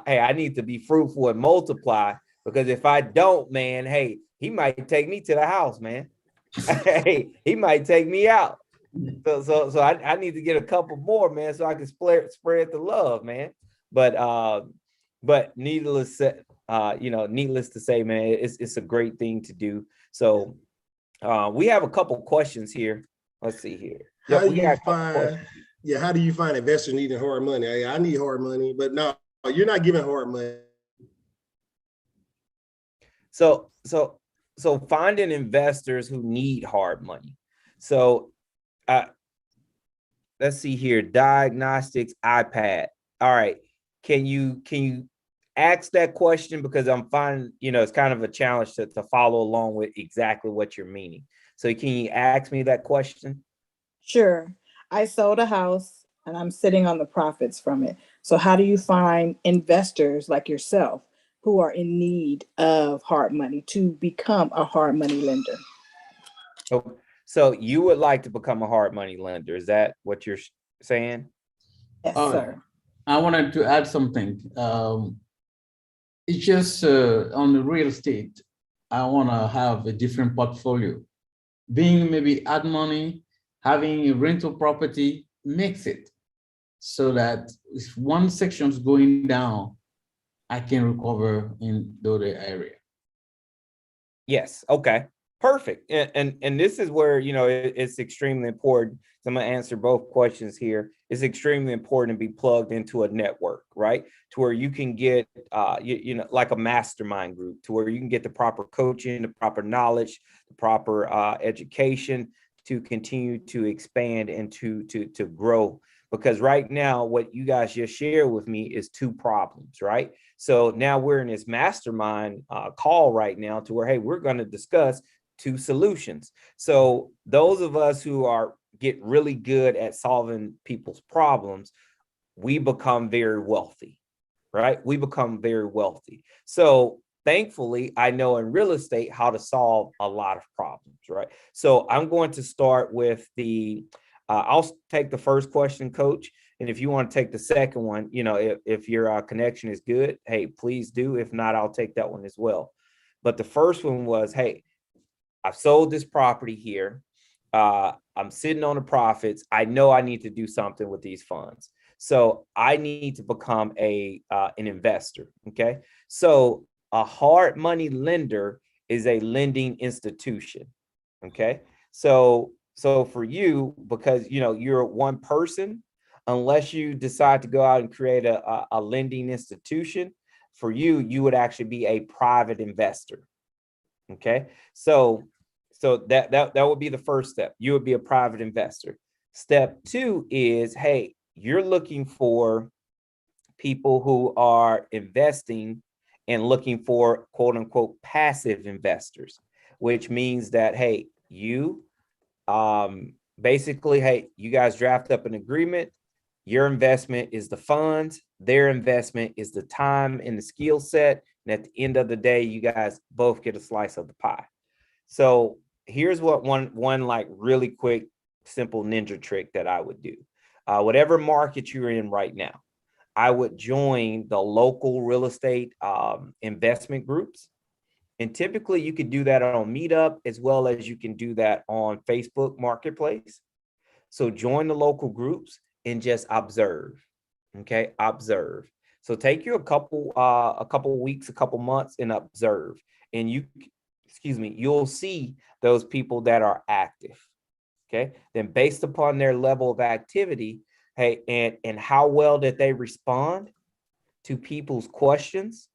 hey, I need to be fruitful and multiply, because if I don't, man, hey, he might take me to the house, man. Hey, he might take me out. So I need to get a couple more, man, so I can spread the love, man. But needless to say, man, it's a great thing to do. So we have a couple questions here. Let's see here. How do you find investors needing hard money? Hey, I need hard money, but no, you're not giving hard money. So finding investors who need hard money. So let's see here. Diagnostics iPad. All right. Can you ask that question, because I'm finding, it's kind of a challenge to follow along with exactly what you're meaning. So can you ask me that question? Sure. I sold a house and I'm sitting on the profits from it. So how do you find investors like yourself who are in need of hard money to become a hard money lender? So you would like to become a hard money lender. Is that what you're saying? Yes, sir. I wanted to add something. It's just on the real estate, I want to have a different portfolio. Being maybe add money, having a rental property makes it so that if one section's going down, I can recover in the other area. Yes. Okay. Perfect. And this is where, it's extremely important. So I'm going to answer both questions here. It's extremely important to be plugged into a network, right? To where you can get, like a mastermind group, to where you can get the proper coaching, the proper knowledge, the proper education to continue to expand and to grow. Because right now, what you guys just shared with me is two problems, right? So now we're in this mastermind call right now to where, hey, we're going to discuss two solutions. So those of us who get really good at solving people's problems, we become very wealthy, right? We become very wealthy. So thankfully, I know in real estate how to solve a lot of problems, right? So I'm going to start with I'll take the first question, Coach. And if you want to take the second one, if your connection is good, hey, please do. If not, I'll take that one as well. But the first one was, hey, I've sold this property here. I'm sitting on the profits. I know I need to do something with these funds. So I need to become an investor. Okay. So a hard money lender is a lending institution. Okay. So for you, because you're one person, unless you decide to go out and create a lending institution, for you would actually be a private investor. Okay. So that would be the first step. You would be a private investor. Step two is, hey, you're looking for people who are investing and looking for quote unquote passive investors, which means that, hey, basically, hey, you guys draft up an agreement. Your investment is the funds. Their investment is the time and the skill set. And at the end of the day, you guys both get a slice of the pie. So here's what one like really quick, simple ninja trick that I would do. Whatever market you're in right now, I would join the local real estate investment groups. And typically you can do that on Meetup, as well as you can do that on Facebook Marketplace. So join the local groups and just observe. Okay, observe. So take you a couple weeks, a couple months and observe, and you'll see those people that are active. Okay. Then based upon their level of activity, hey, and how well that they respond to people's questions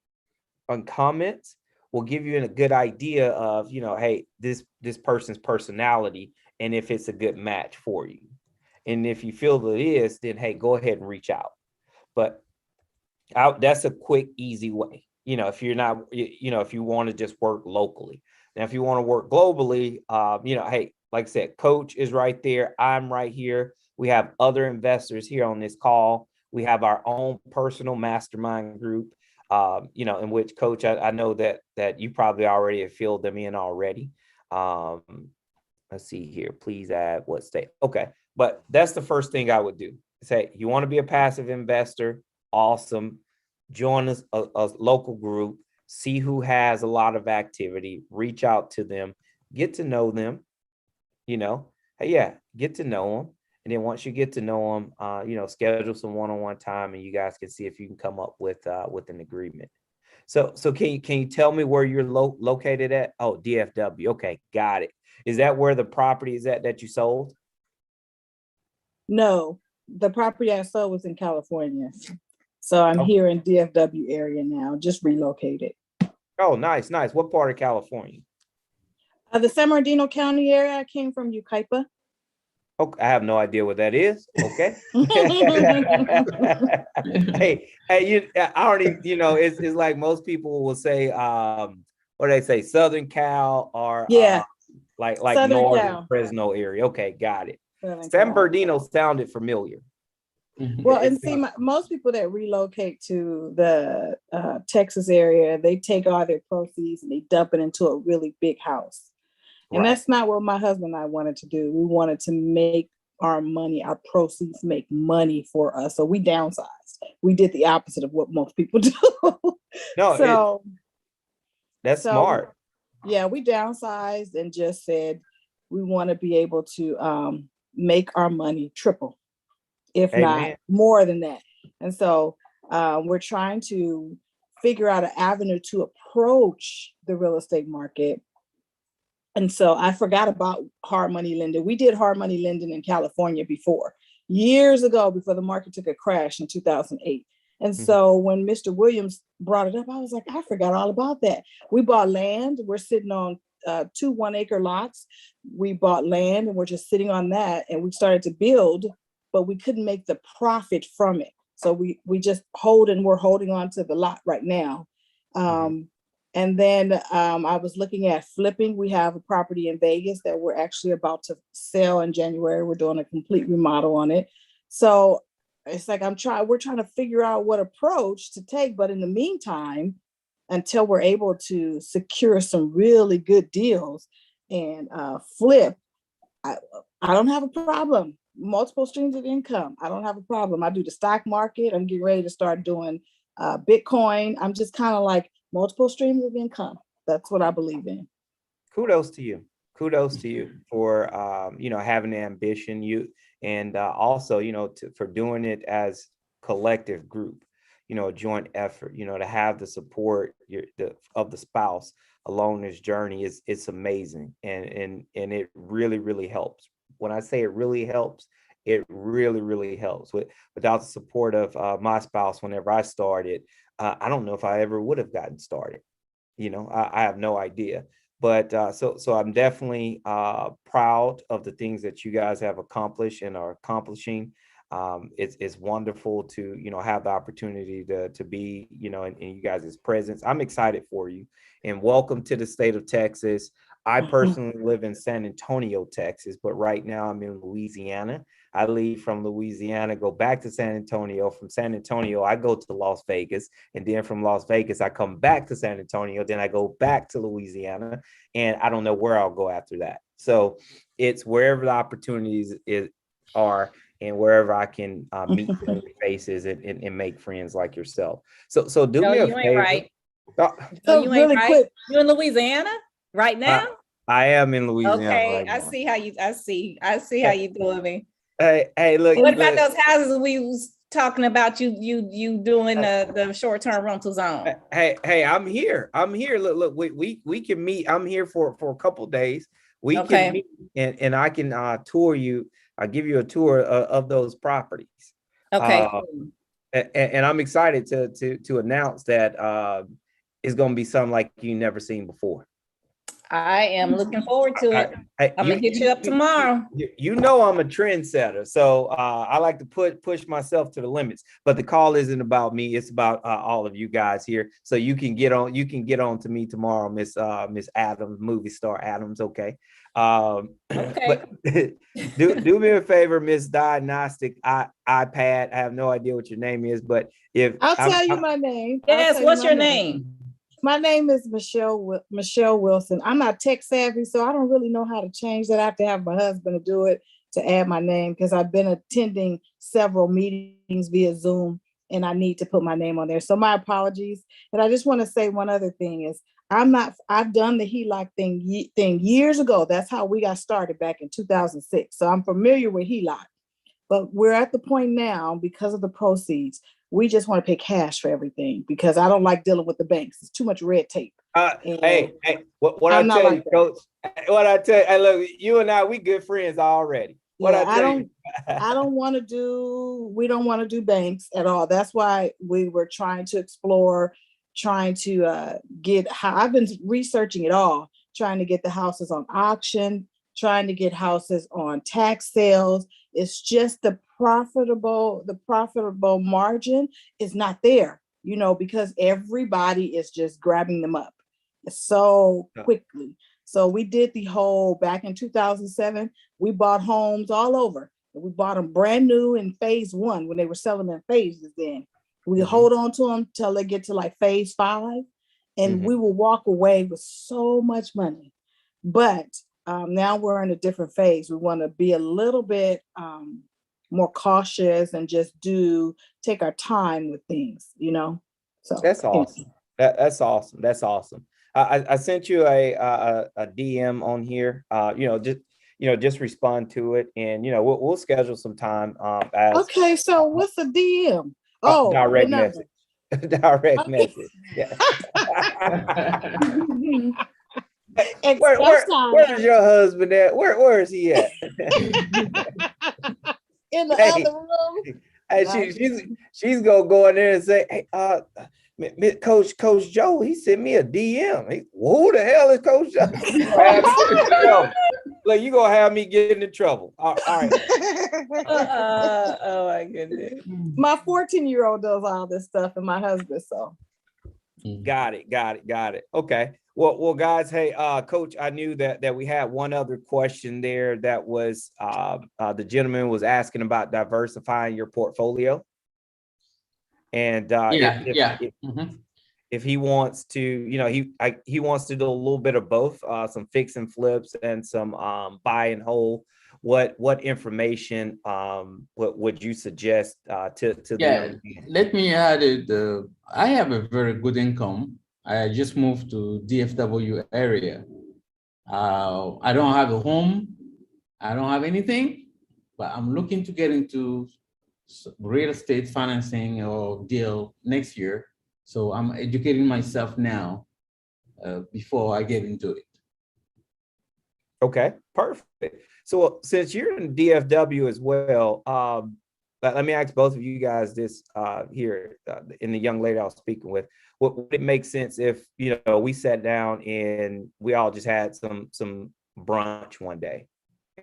and comments will give you a good idea of, hey, this person's personality and if it's a good match for you. And if you feel that it is, then hey, go ahead and reach out. But that's a quick, easy way. If you're not, if you want to just work locally. Now, if you want to work globally, hey, like I said, Coach is right there. I'm right here. We have other investors here on this call. We have our own personal mastermind group, in which, Coach, I know that you probably already have filled them in already. Let's see here. Please add what state. Okay. But that's the first thing I would do. Say, you want to be a passive investor? Awesome. Join a local group, see who has a lot of activity, reach out to them, get to know them, get to know them. And then once you get to know them, schedule some one-on-one time and you guys can see if you can come up with an agreement. So can you tell me where you're located at? Oh, DFW. Okay, got it. Is that where the property is at that you sold? No, the property I sold was in California. So I'm here in DFW area now, just relocated. Oh, nice. What part of California? The San Bernardino County area. I came from Yucaipa. Okay, I have no idea what that is. Okay. hey, I don't even, it's like most people will say, what do they say, Southern Cal or like Southern Northern Cal. Fresno area. Okay, got it. Southern San Cal. Bernardino sounded familiar. Well, and see, most people that relocate to the Texas area, they take all their proceeds and they dump it into a really big house. And that's not what my husband and I wanted to do. We wanted to make our money, our proceeds make money for us. So we downsized. We did the opposite of what most people do. No, that's smart. Yeah, we downsized and just said we want to be able to make our money triple, if not more than that. And so we're trying to figure out an avenue to approach the real estate market. And so I forgot about hard money lending. We did hard money lending in California before, years ago, before the market took a crash in 2008. And so when Mr. Williams brought it up, I was like, I forgot all about that. We bought land. We're sitting on 2 1-acre lots. We bought land and we're just sitting on that. And we started to build, but we couldn't make the profit from it. So we just we're holding on to the lot right now. And then I was looking at flipping. We have a property in Vegas that we're actually about to sell in January. We're doing a complete remodel on it. So it's like we're trying to figure out what approach to take. But in the meantime, until we're able to secure some really good deals and flip, I don't have a problem. Multiple streams of income. I don't have a problem. I do the stock market. I'm getting ready to start doing Bitcoin. I'm just kind of like multiple streams of income. That's what I believe in. Kudos to you for having the ambition, and also for doing it as collective group, a joint effort, to have the support of the spouse along this journey it's amazing, and it really helps. When I say it really helps, it really helps. Without the support of my spouse, whenever I started, I don't know if I ever would have gotten started. I have no idea. But so I'm definitely proud of the things that you guys have accomplished and are accomplishing. It's wonderful to have the opportunity to be in you guys' presence. I'm excited for you, and welcome to the state of Texas. I personally live in San Antonio, Texas, but right now I'm in Louisiana. I leave from Louisiana, go back to San Antonio. From San Antonio, I go to Las Vegas. And then from Las Vegas, I come back to San Antonio. Then I go back to Louisiana. And I don't know where I'll go after that. So it's wherever the opportunities are and wherever I can meet friendly faces and make friends like yourself. So do me a favor. Ain't right. So you really ain't right. quick. You in Louisiana right now? I am in Louisiana. Okay, right I now. see how you. I see how you doing me. Hey, look. What about those houses we was talking about you doing the short-term rental zone. Hey, I'm here. Look, we can meet. I'm here for a couple days. We Okay. can meet and I can tour you. I'll give you a tour of those properties. Okay. And I'm excited to announce that it's going to be something like you never seen before. I am looking forward to it. I'm gonna hit you up tomorrow. You know I'm a trendsetter, so I like to push myself to the limits. But the call isn't about me; it's about all of you guys here. So you can get on. You can get on to me tomorrow, Miss Adams, movie star Adams. Okay. Okay. But do me a favor, Miss Diagnostic iPad. I have no idea what your name is, but if I'll tell you my name. Yes. What's your name? My name is Michelle Wilson. I'm not tech savvy, so I don't really know how to change that. I have to have my husband to do it to add my name because I've been attending several meetings via Zoom and I need to put my name on there. So my apologies. And I just want to say one other thing is I've done the Heloc thing years ago. That's how we got started back in 2006. So I'm familiar with Heloc, but we're at the point now because of the proceeds. We just want to pay cash for everything because I don't like dealing with the banks. It's too much red tape. Hey, what I tell you, Coach, what I tell you, hey, look, you and I, we good friends already. We don't want to do banks at all. That's why we were trying to explore, I've been researching it all, trying to get the houses on auction, trying to get houses on tax sales. It's just the profitable margin is not there, because everybody is just grabbing them up so quickly. So we did the whole back in 2007, we bought homes all over. We bought them brand new in phase 1 when they were selling in phases then. We hold on to them till they get to like phase 5 and we will walk away with so much money. But now we're in a different phase. We want to be a little bit more cautious and just take our time with things, So that's awesome. That's awesome. That's awesome. I sent you a DM on here. Just respond to it, and we'll schedule some time. Okay, so what's a DM? Direct message. Direct message. Yeah. Where is your husband at? Where is he at? In the other room. Hey, she's gonna go in there and say, "Hey, Coach Joe, he sent me a DM. Who the hell is Coach Joe?" Like, you gonna have me getting in trouble. All right. Oh my goodness. My 14-year-old does all this stuff, and my husband. So. Got it. Okay. Well, guys, hey, Coach, I knew that we had one other question there that was the gentleman was asking about diversifying your portfolio. And if he wants to, he wants to do a little bit of both, some fix and flips and some buy and hold. What information what would you suggest to the let me add it. I have a very good income. I just moved to DFW area. I don't have a home. I don't have anything, but I'm looking to get into real estate financing or deal next year. So I'm educating myself now before I get into it. Okay, perfect. So since you're in DFW as well, let me ask both of you guys this here in the young lady I was speaking with. Would it make sense if we sat down and we all just had some brunch one day,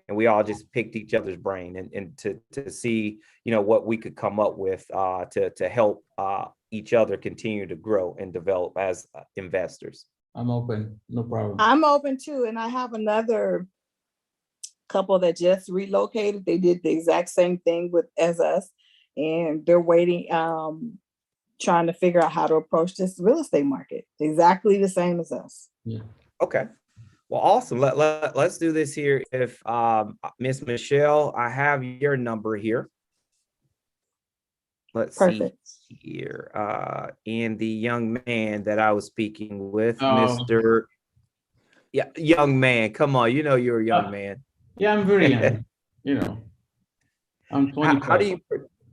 and we all just picked each other's brain and to see what we could come up with to help each other continue to grow and develop as investors? I'm open, no problem. I'm open too, and I have another couple that just relocated. They did the exact same thing as us, and they're waiting, trying to figure out how to approach this real estate market. Exactly the same as us. Yeah. Okay. Well, awesome. Let's do this here. If Miss Michelle, I have your number here. Let's see here. And the young man that I was speaking with, Mr. Yeah, young man. Come on, you're a young man. Yeah, I'm very young. I'm 20.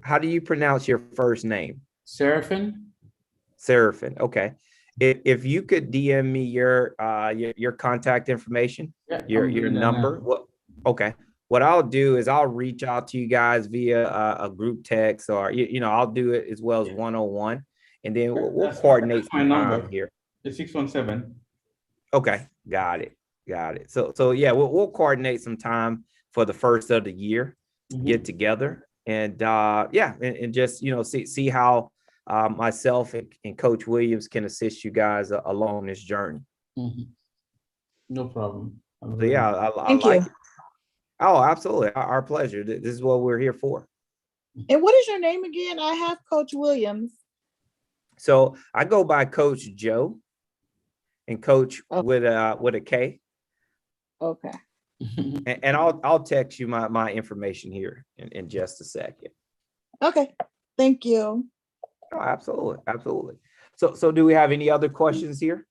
How do you pronounce your first name? Seraphin? Seraphin. Okay. If you could DM me your contact information, Yeah, your number. Well, okay. What I'll do is I'll reach out to you guys via a group text, or I'll do it as well as one-on-one, and then we'll coordinate my some number time here. It's 617. Okay, got it. So yeah, we'll coordinate some time for the first of the year to get together, and and just see how myself and Coach Williams can assist you guys along this journey. No problem. So yeah, I Thank like you. it. Oh, absolutely, our pleasure. This is what we're here for. And what is your name again? I have Coach Williams. So I go by Coach Joe, and Coach with a K. Okay. And I'll text you my information here in just a second. Okay. Thank you. Oh, absolutely. So do we have any other questions here?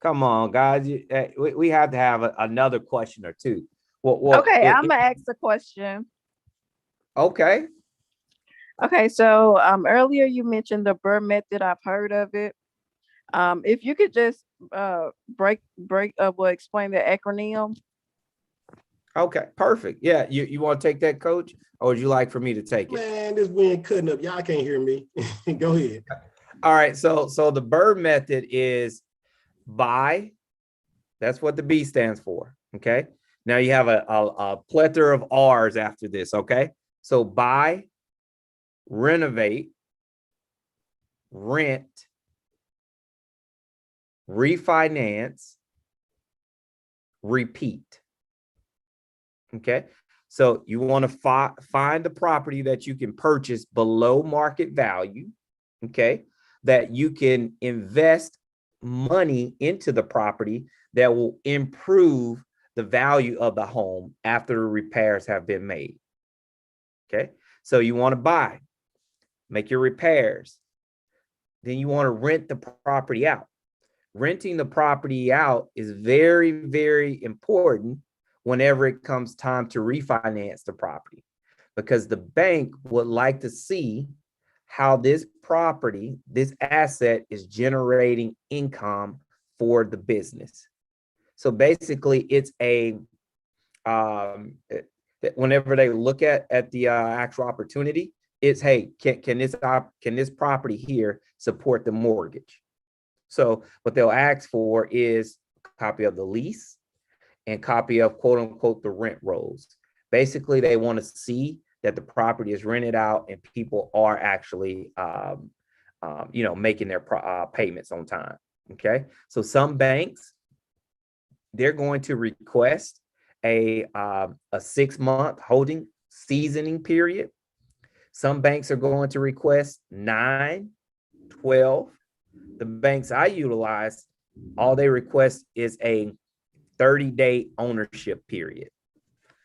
Come on, guys. We have to have another question or two. Well, okay, I'm gonna ask a question. Okay. Okay, so earlier you mentioned the Burr method. I've heard of it. If you could just explain the acronym. Okay, perfect. Yeah, you want to take that, Coach, or would you like for me to take it? Man, this wind cutting up. Y'all can't hear me. Go ahead. All right, so the Burr method is buy. That's what the B stands for. Okay. Now you have a plethora of R's after this. Okay. So buy, renovate, rent, refinance, repeat. Okay. So you want to find the property that you can purchase below market value. Okay. That you can invest money into the property that will improve the value of the home after the repairs have been made. Okay. So you want to buy, make your repairs. Then you want to rent the property out. Renting the property out is very, very important whenever it comes time to refinance the property, because the bank would like to see how this property, this asset is generating income for the business. So basically it's whenever they look at the actual opportunity, it's, hey, can this property here support the mortgage? So what they'll ask for is a copy of the lease and copy of quote unquote the rent rolls. Basically, they want to see that the property is rented out and people are actually making their payments on time. Okay, so some banks, they're going to request a 6-month holding seasoning period. Some banks are going to request 9, 12. The banks I utilize, all they request is a 30-day ownership period.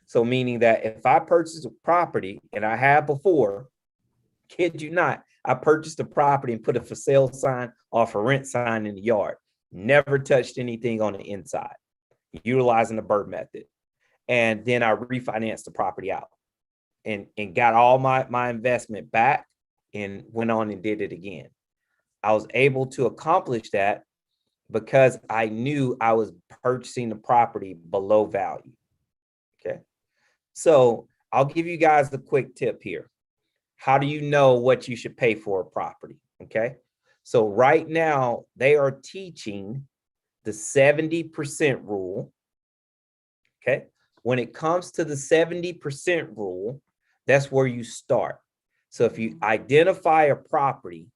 So meaning that if I purchase a property, and I have before, kid you not, I purchased a property and put a for sale sign or for rent sign in the yard, never touched anything on the inside, utilizing the Burr method. And then I refinanced the property out and got all my investment back and went on and did it again. I was able to accomplish that because I knew I was purchasing the property below value. Okay. So I'll give you guys a quick tip here. How do you know what you should pay for a property? Okay. So right now they are teaching the 70% rule. Okay. When it comes to the 70% rule, that's where you start. So if you identify a property,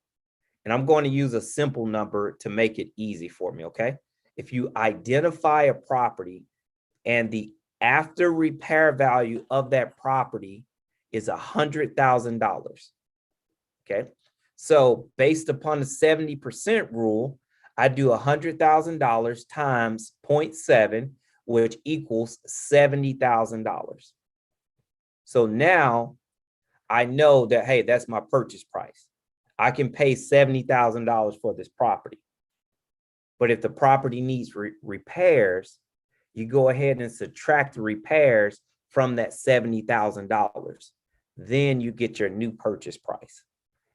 and I'm going to use a simple number to make it easy for me, okay? If you identify a property and the after repair value of that property is $100,000, okay? So based upon the 70% rule, I do $100,000 times 0.7, which equals $70,000. So now I know that, hey, that's my purchase price. I can pay $70,000 for this property. But if the property needs repairs, you go ahead and subtract the repairs from that $70,000. Then you get your new purchase price.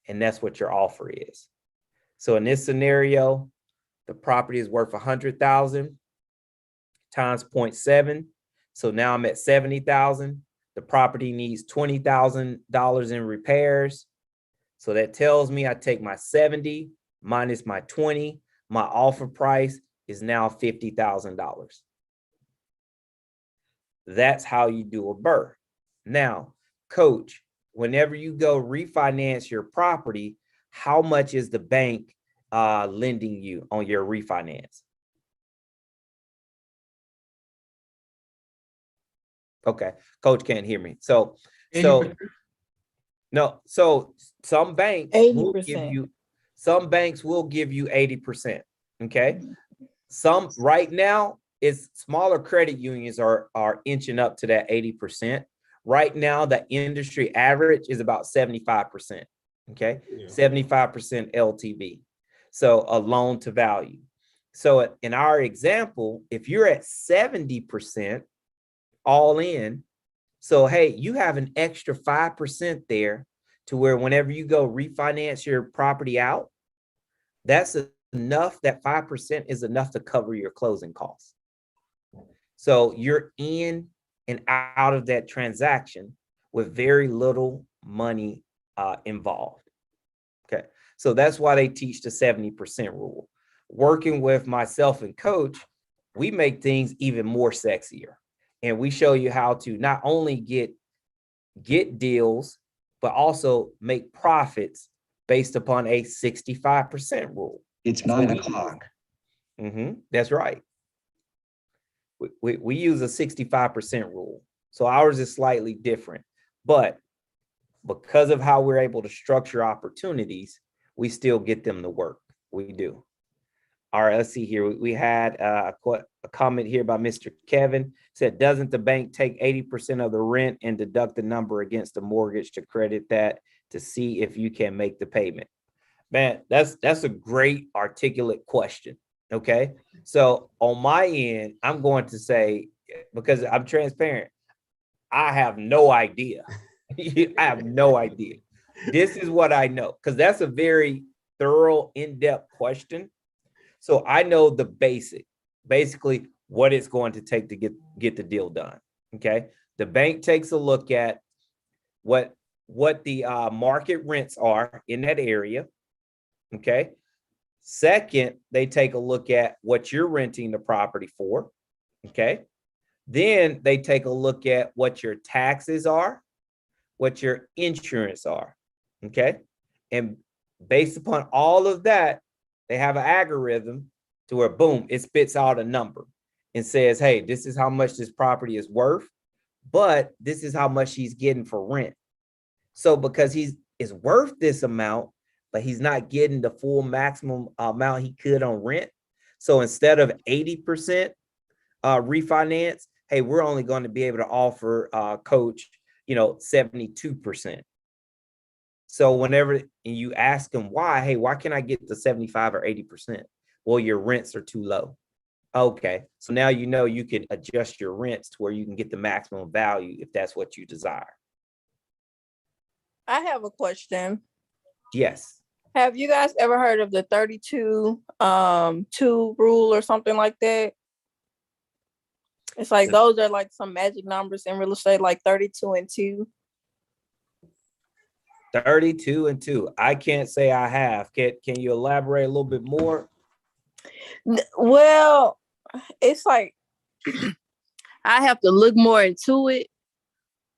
And that's what your offer is. So in this scenario, the property is worth 100,000 times 0.7. So now I'm at 70,000. The property needs $20,000 in repairs. So that tells me I take my 70 minus my 20. My offer price is now $50,000. That's how you do a BRRRR. Now, coach, whenever you go refinance your property, how much is the bank lending you on your refinance? Okay, coach can't hear me. So no, so some banks will give 80%. you, some banks will give you 80%. Okay. Some right now is smaller credit unions are inching up to that 80%. Right now, the industry average is about 75%. Okay, 75% LTV. So a loan to value. So in our example, if you're at 70% all in, so hey, you have an extra 5% there to where whenever you go refinance your property out, that's enough. That 5% is enough to cover your closing costs. So you're in and out of that transaction with very little money involved. Okay, so that's why they teach the 70% rule. Working with myself and coach, we make things even more sexier. And we show you how to not only get deals, but also make profits based upon a 65% rule. It's 9 o'clock. That's right. We use a 65% rule. So ours is slightly different, but because of how we're able to structure opportunities, we still get them to work. We do. All right, let's see here. We had a comment here by Mr. Kevin. Said, doesn't the bank take 80% of the rent and deduct the number against the mortgage to credit that to see if you can make the payment? Man, that's a great articulate question. Okay, so on my end, I'm going to say, because I'm transparent, I have no idea. I have no idea. This is what I know, because that's a very thorough, in-depth question. So I know the basically what it's going to take to get the deal done. Okay, the bank takes a look at what the market rents are in that area. Okay. Second, they take a look at what you're renting the property for. Okay. Then they take a look at what your taxes are, what your insurance are. Okay. And based upon all of that, they have an algorithm to where, boom, it spits out a number and says, hey, this is how much this property is worth, but this is how much he's getting for rent. So because he's worth this amount, but he's not getting the full maximum amount he could on rent. So instead of 80% refinance, hey, we're only going to be able to offer coach, 72%. So whenever you ask them why, hey, why can't I get the 75 or 80%? Well, your rents are too low. Okay, so now you can adjust your rents to where you can get the maximum value if that's what you desire. I have a question. Yes. Have you guys ever heard of the 32 2 rule or something like that? It's like those are like some magic numbers in real estate, like 32 and 2. 32 and 2. I can't say I have. Can you elaborate a little bit more? Well, it's like I have to look more into it,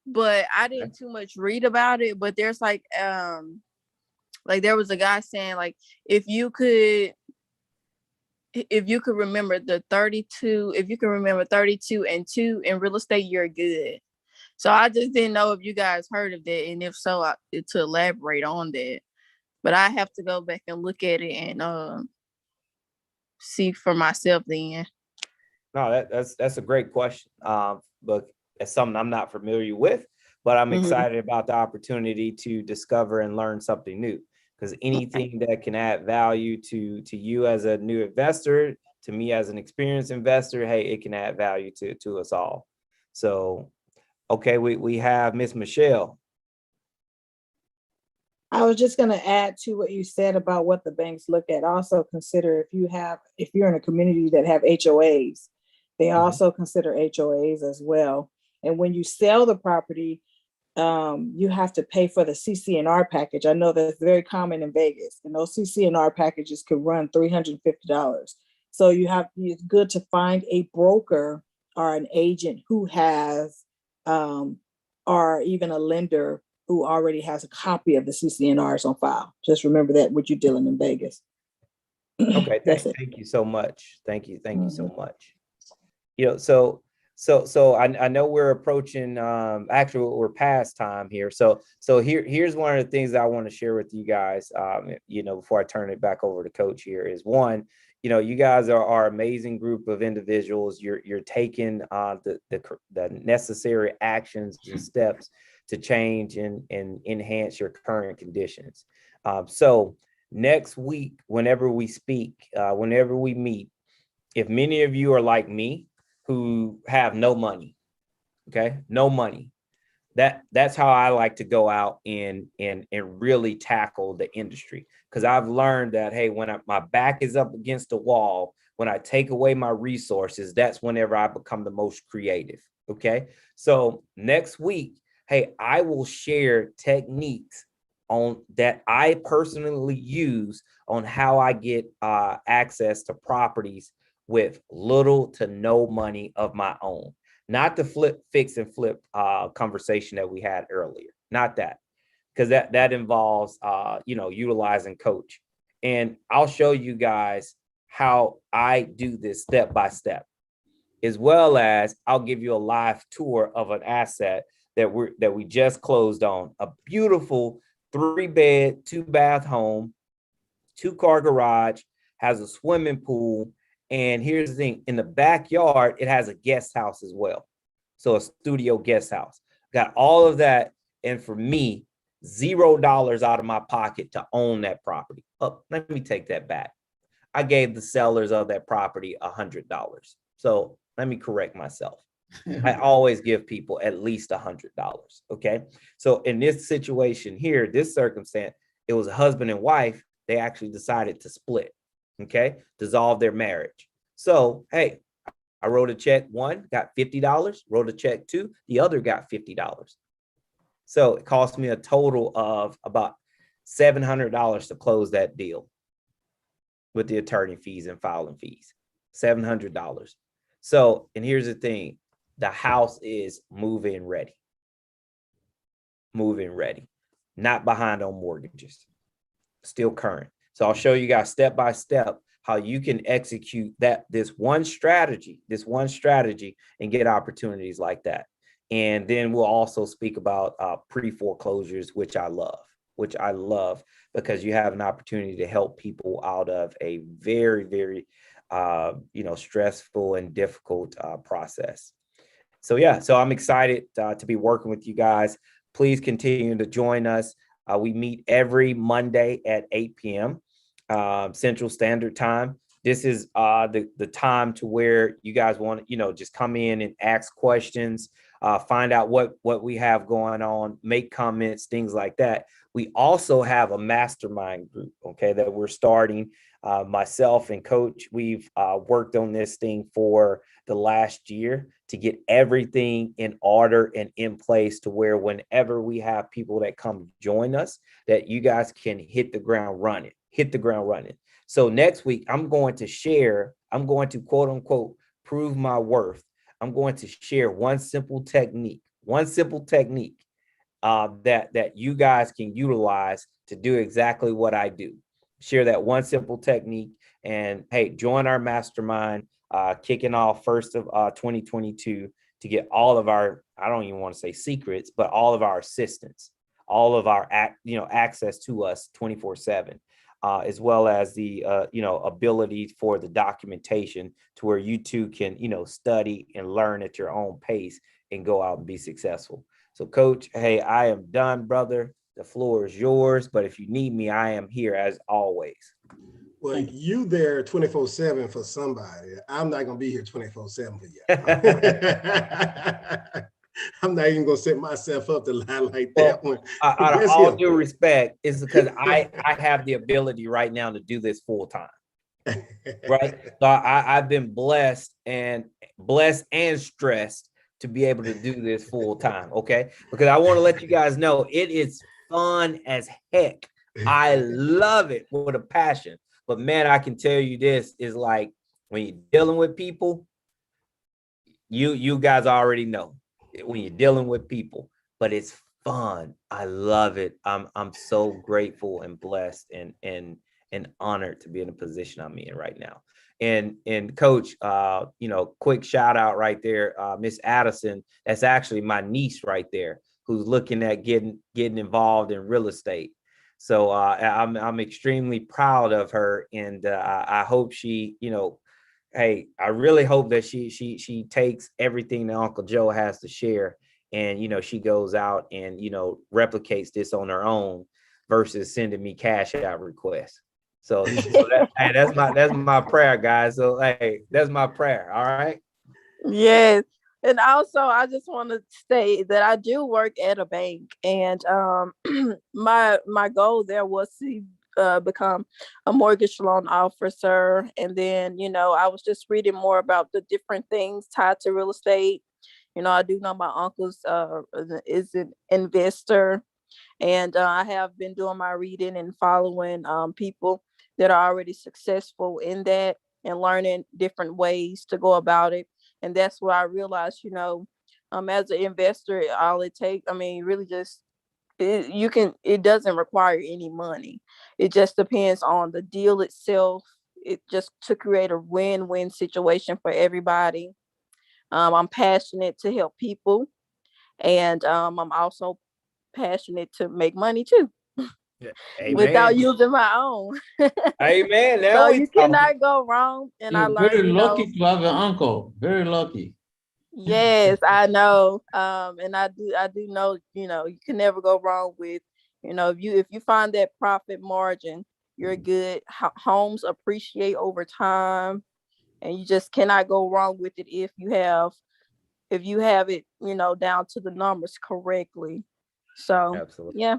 but I didn't too much read about it. But there's like there was a guy saying, like, if you could remember the 32, if you can remember 32 and 2 in real estate, you're good. So I just didn't know if you guys heard of that, and if so, to elaborate on that. But I have to go back and look at it and see for myself then. No, that's a great question. But it's something I'm not familiar with, but I'm excited about the opportunity to discover and learn something new. Because anything that can add value to you as a new investor, to me as an experienced investor, hey, it can add value to us all. So, okay, we have Miss Michelle. I was just going to add to what you said about what the banks look at. Also consider if you're in a community that have HOAs, they also consider HOAs as well. And when you sell the property, you have to pay for the CC&R package. I know that's very common in Vegas, and those CC&R packages could run $350. So it's good to find a broker or an agent who has, or even a lender who already has a copy of the CC&Rs on file. Just remember that when you're dealing in Vegas. Okay, thank you so much. Thank you so much. You know, so I know we're approaching actually we're past time here. So here's one of the things that I want to share with you guys. You know, before I turn it back over to Coach here is one. You know, you guys are amazing group of individuals. You're taking the necessary actions and steps to change and enhance your current conditions. So next week, whenever we speak, whenever we meet, if many of you are like me, who have no money, okay, no money, that's how I like to go out and really tackle the industry. Because I've learned that, hey, when my back is up against the wall, when I take away my resources, that's whenever I become the most creative. Okay. So next week, hey, I will share techniques on that I personally use on how I get access to properties with little to no money of my own. Not the fix and flip conversation that we had earlier. Not that, because that involves utilizing Coach. And I'll show you guys how I do this step by step, as well as I'll give you a live tour of an asset that we just closed on. A beautiful 3-bed, 2-bath home, 2-car garage, has a swimming pool. And here's the thing, in the backyard, it has a guest house as well. So a studio guest house. Got all of that. And for me, $0 out of my pocket to own that property. Oh, let me take that back. I gave the sellers of that property $100. So let me correct myself. I always give people at least $100. Okay. So in this situation here, this circumstance, it was a husband and wife. They actually decided to split. Okay. Dissolve their marriage. So, hey, I wrote a check, one got $50, wrote a check two, the other got $50. So it cost me a total of about $700 to close that deal with the attorney fees and filing fees, $700. So, and here's the thing, the house is move-in ready, not behind on mortgages, still current. So I'll show you guys step by step how you can execute this one strategy and get opportunities like that. And then we'll also speak about pre-foreclosures, which I love because you have an opportunity to help people out of a very, very, stressful and difficult process. So, yeah, so I'm excited to be working with you guys. Please continue to join us. We meet every Monday at 8 p.m. Central Standard Time. This is the time to where you guys want to, just come in and ask questions, find out what we have going on, make comments, things like that. We also have a mastermind group, okay, that we're starting. Myself and Coach, we've worked on this thing for the last year to get everything in order and in place to where whenever we have people that come join us, that you guys can hit the ground running. So next week, I'm going to quote unquote, prove my worth. I'm going to share one simple technique that you guys can utilize to do exactly what I do. Share that one simple technique, and hey, join our mastermind kicking off 1st of 2022 to get all of our, I don't even want to say secrets, but all of our assistance, all of our access to us 24/7. As well as the ability for the documentation to where you too can study and learn at your own pace and go out and be successful. So Coach, hey, I am done, brother. The floor is yours, but if you need me, I am here as always. Well, you there 24/7 for somebody. I'm not gonna be here 24/7 for you. I'm not even gonna set myself up to lie like that one. Out of all due respect, is because I have the ability right now to do this full time. Right. So I've been blessed and stressed to be able to do this full time. Okay. Because I want to let you guys know it is fun as heck. I love it with a passion. But man, I can tell you this is like when you're dealing with people, you guys already know when you're dealing with people, but it's fun. I love it. I'm so grateful and blessed and honored to be in the position I'm in right now. And coach, quick shout out right there, Miss Addison. That's actually my niece right there, who's looking at getting involved in real estate. So I'm extremely proud of her, and I hope she, hey, I really hope that she takes everything that Uncle Joe has to share, and she goes out and replicates this on her own versus sending me cash out requests. So that's my prayer, guys. So hey, that's my prayer. All right. Yes. And also, I just want to state that I do work at a bank, and my goal there was to become a mortgage loan officer. And then, I was just reading more about the different things tied to real estate. I do know my uncle's is an investor, and I have been doing my reading and following people that are already successful in that and learning different ways to go about it. And that's where I realized, as an investor, all it takes, really just, it doesn't require any money. It just depends on the deal itself. It just to create a win-win situation for everybody. I'm passionate to help people, and I'm also passionate to make money too. Amen. Without using my own. Amen. So you cannot go wrong. And I learned, very lucky to have an uncle. Very lucky. Yes, I know. And I do know, you can never go wrong with, if you find that profit margin, you're good. Homes appreciate over time, and you just cannot go wrong with it if you have it, down to the numbers correctly. So absolutely. Yeah.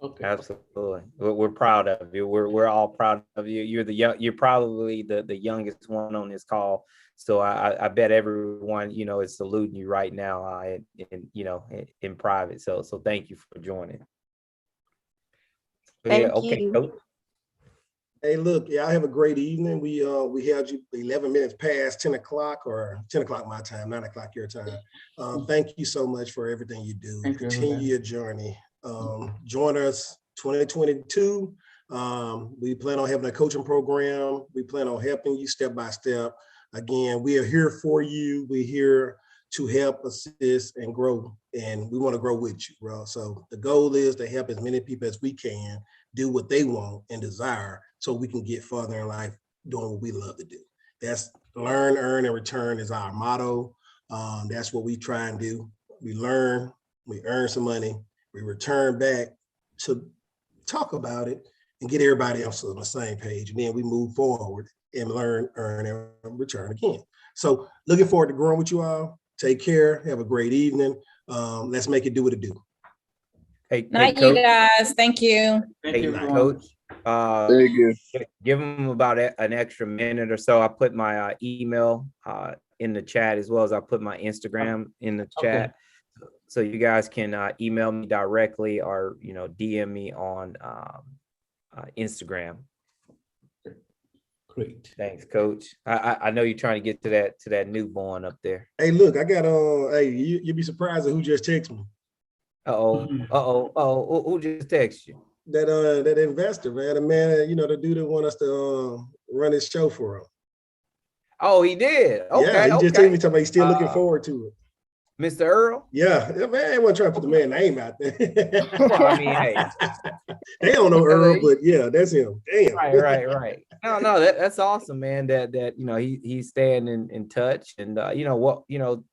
Okay. Absolutely. We're proud of you. We're all proud of you. You're probably the youngest one on this call. So I bet everyone, is saluting you right now in private. So thank you for joining. Thank you. Coach. Hey, look, y'all have a great evening. We had you 11 minutes past 10 o'clock or 10 o'clock my time, 9 o'clock your time. Thank you so much for everything you do. Continue your journey. Join us 2022. We plan on having a coaching program. We plan on helping you step by step. Again, we are here for you. We're here to help, assist, and grow. And we want to grow with you, bro. So the goal is to help as many people as we can do what they want and desire so we can get further in life doing what we love to do. That's learn, earn, and return is our motto. That's what we try and do. We learn, we earn some money, we return back to talk about it and get everybody else on the same page. And then we move forward and learn, earn, and return again. So looking forward to growing with you all. Take care. Have a great evening. Let's make it do what it do. Hey, night, you guys. Thank you. Thank you, Coach. Thank you. Give them about an extra minute or so. I put my email in the chat, as well as I put my Instagram in the chat. So you guys can email me directly or DM me on Instagram. Great. Thanks, Coach. I know you're trying to get to that newborn up there. Hey, look, I got hey, you'd be surprised at who just texted me. Who just texted you? That investor, man, the man, the dude that want us to run his show for him. Oh, he did. Okay. Yeah, he just told me talking about he's still looking forward to it. Mr. Earl? Yeah, man, I wasn't trying to put the man's name out there. Well, I mean, hey. They don't know Earl, but yeah, that's him. Damn. Right. No, that's awesome, man. That he's staying in touch, and Mr.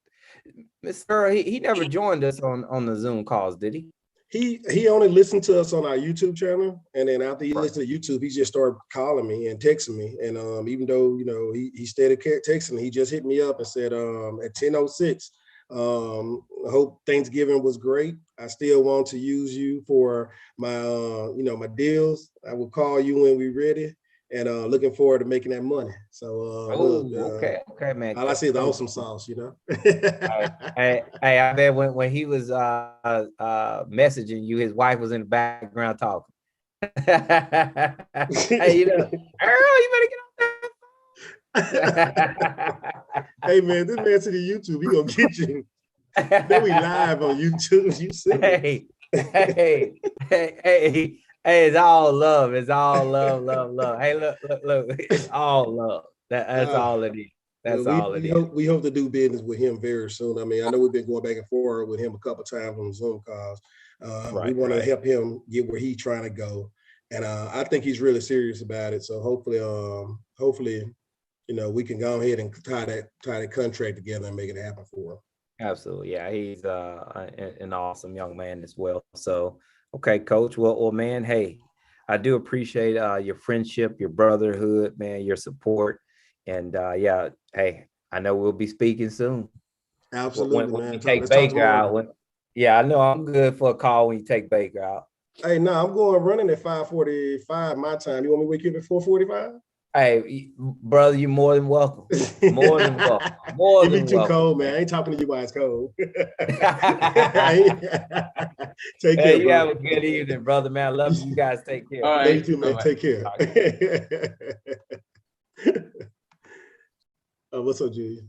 Earl, he never joined us on the Zoom calls, did he? He only listened to us on our YouTube channel, and then after he listened to YouTube, he just started calling me and texting me. And even though he started texting, he just hit me up and said at 10:06, I hope Thanksgiving was great. I still want to use you for my my deals. I will call you when we're ready, and looking forward to making that money. So okay, man. all I see is the awesome sauce, Hey, I bet when he was messaging you, his wife was in the background talking. Hey, Earl, you better get on that. Hey man, this man to the YouTube, he gonna get you. Then we live on YouTube. You see? Hey, it's all love. It's all love. Hey, look. It's all love. That's all it is. That's all it is. We hope to do business with him very soon. I mean, I know we've been going back and forth with him a couple of times on Zoom calls. We want to help him get where he's trying to go, and I think he's really serious about it. So hopefully, we can go ahead and tie that contract together and make it happen for him. Absolutely, yeah. He's an awesome young man as well. So, okay, Coach. Well, man. Hey, I do appreciate your friendship, your brotherhood, man, your support. And yeah, hey, I know we'll be speaking soon. Absolutely, when man. you take Baker out. I know I'm good for a call when you take Baker out. Hey, no, I'm going running at 5:45 my time. You want me to wake you up at 4:45? Hey, brother, you're more than welcome. More than welcome. It be too cold, man. I ain't talking to you while it's cold. Take care, you bro. have a good evening, brother, man. I love you. You guys take care. All right. You too, man. Take care. What's up, Julia?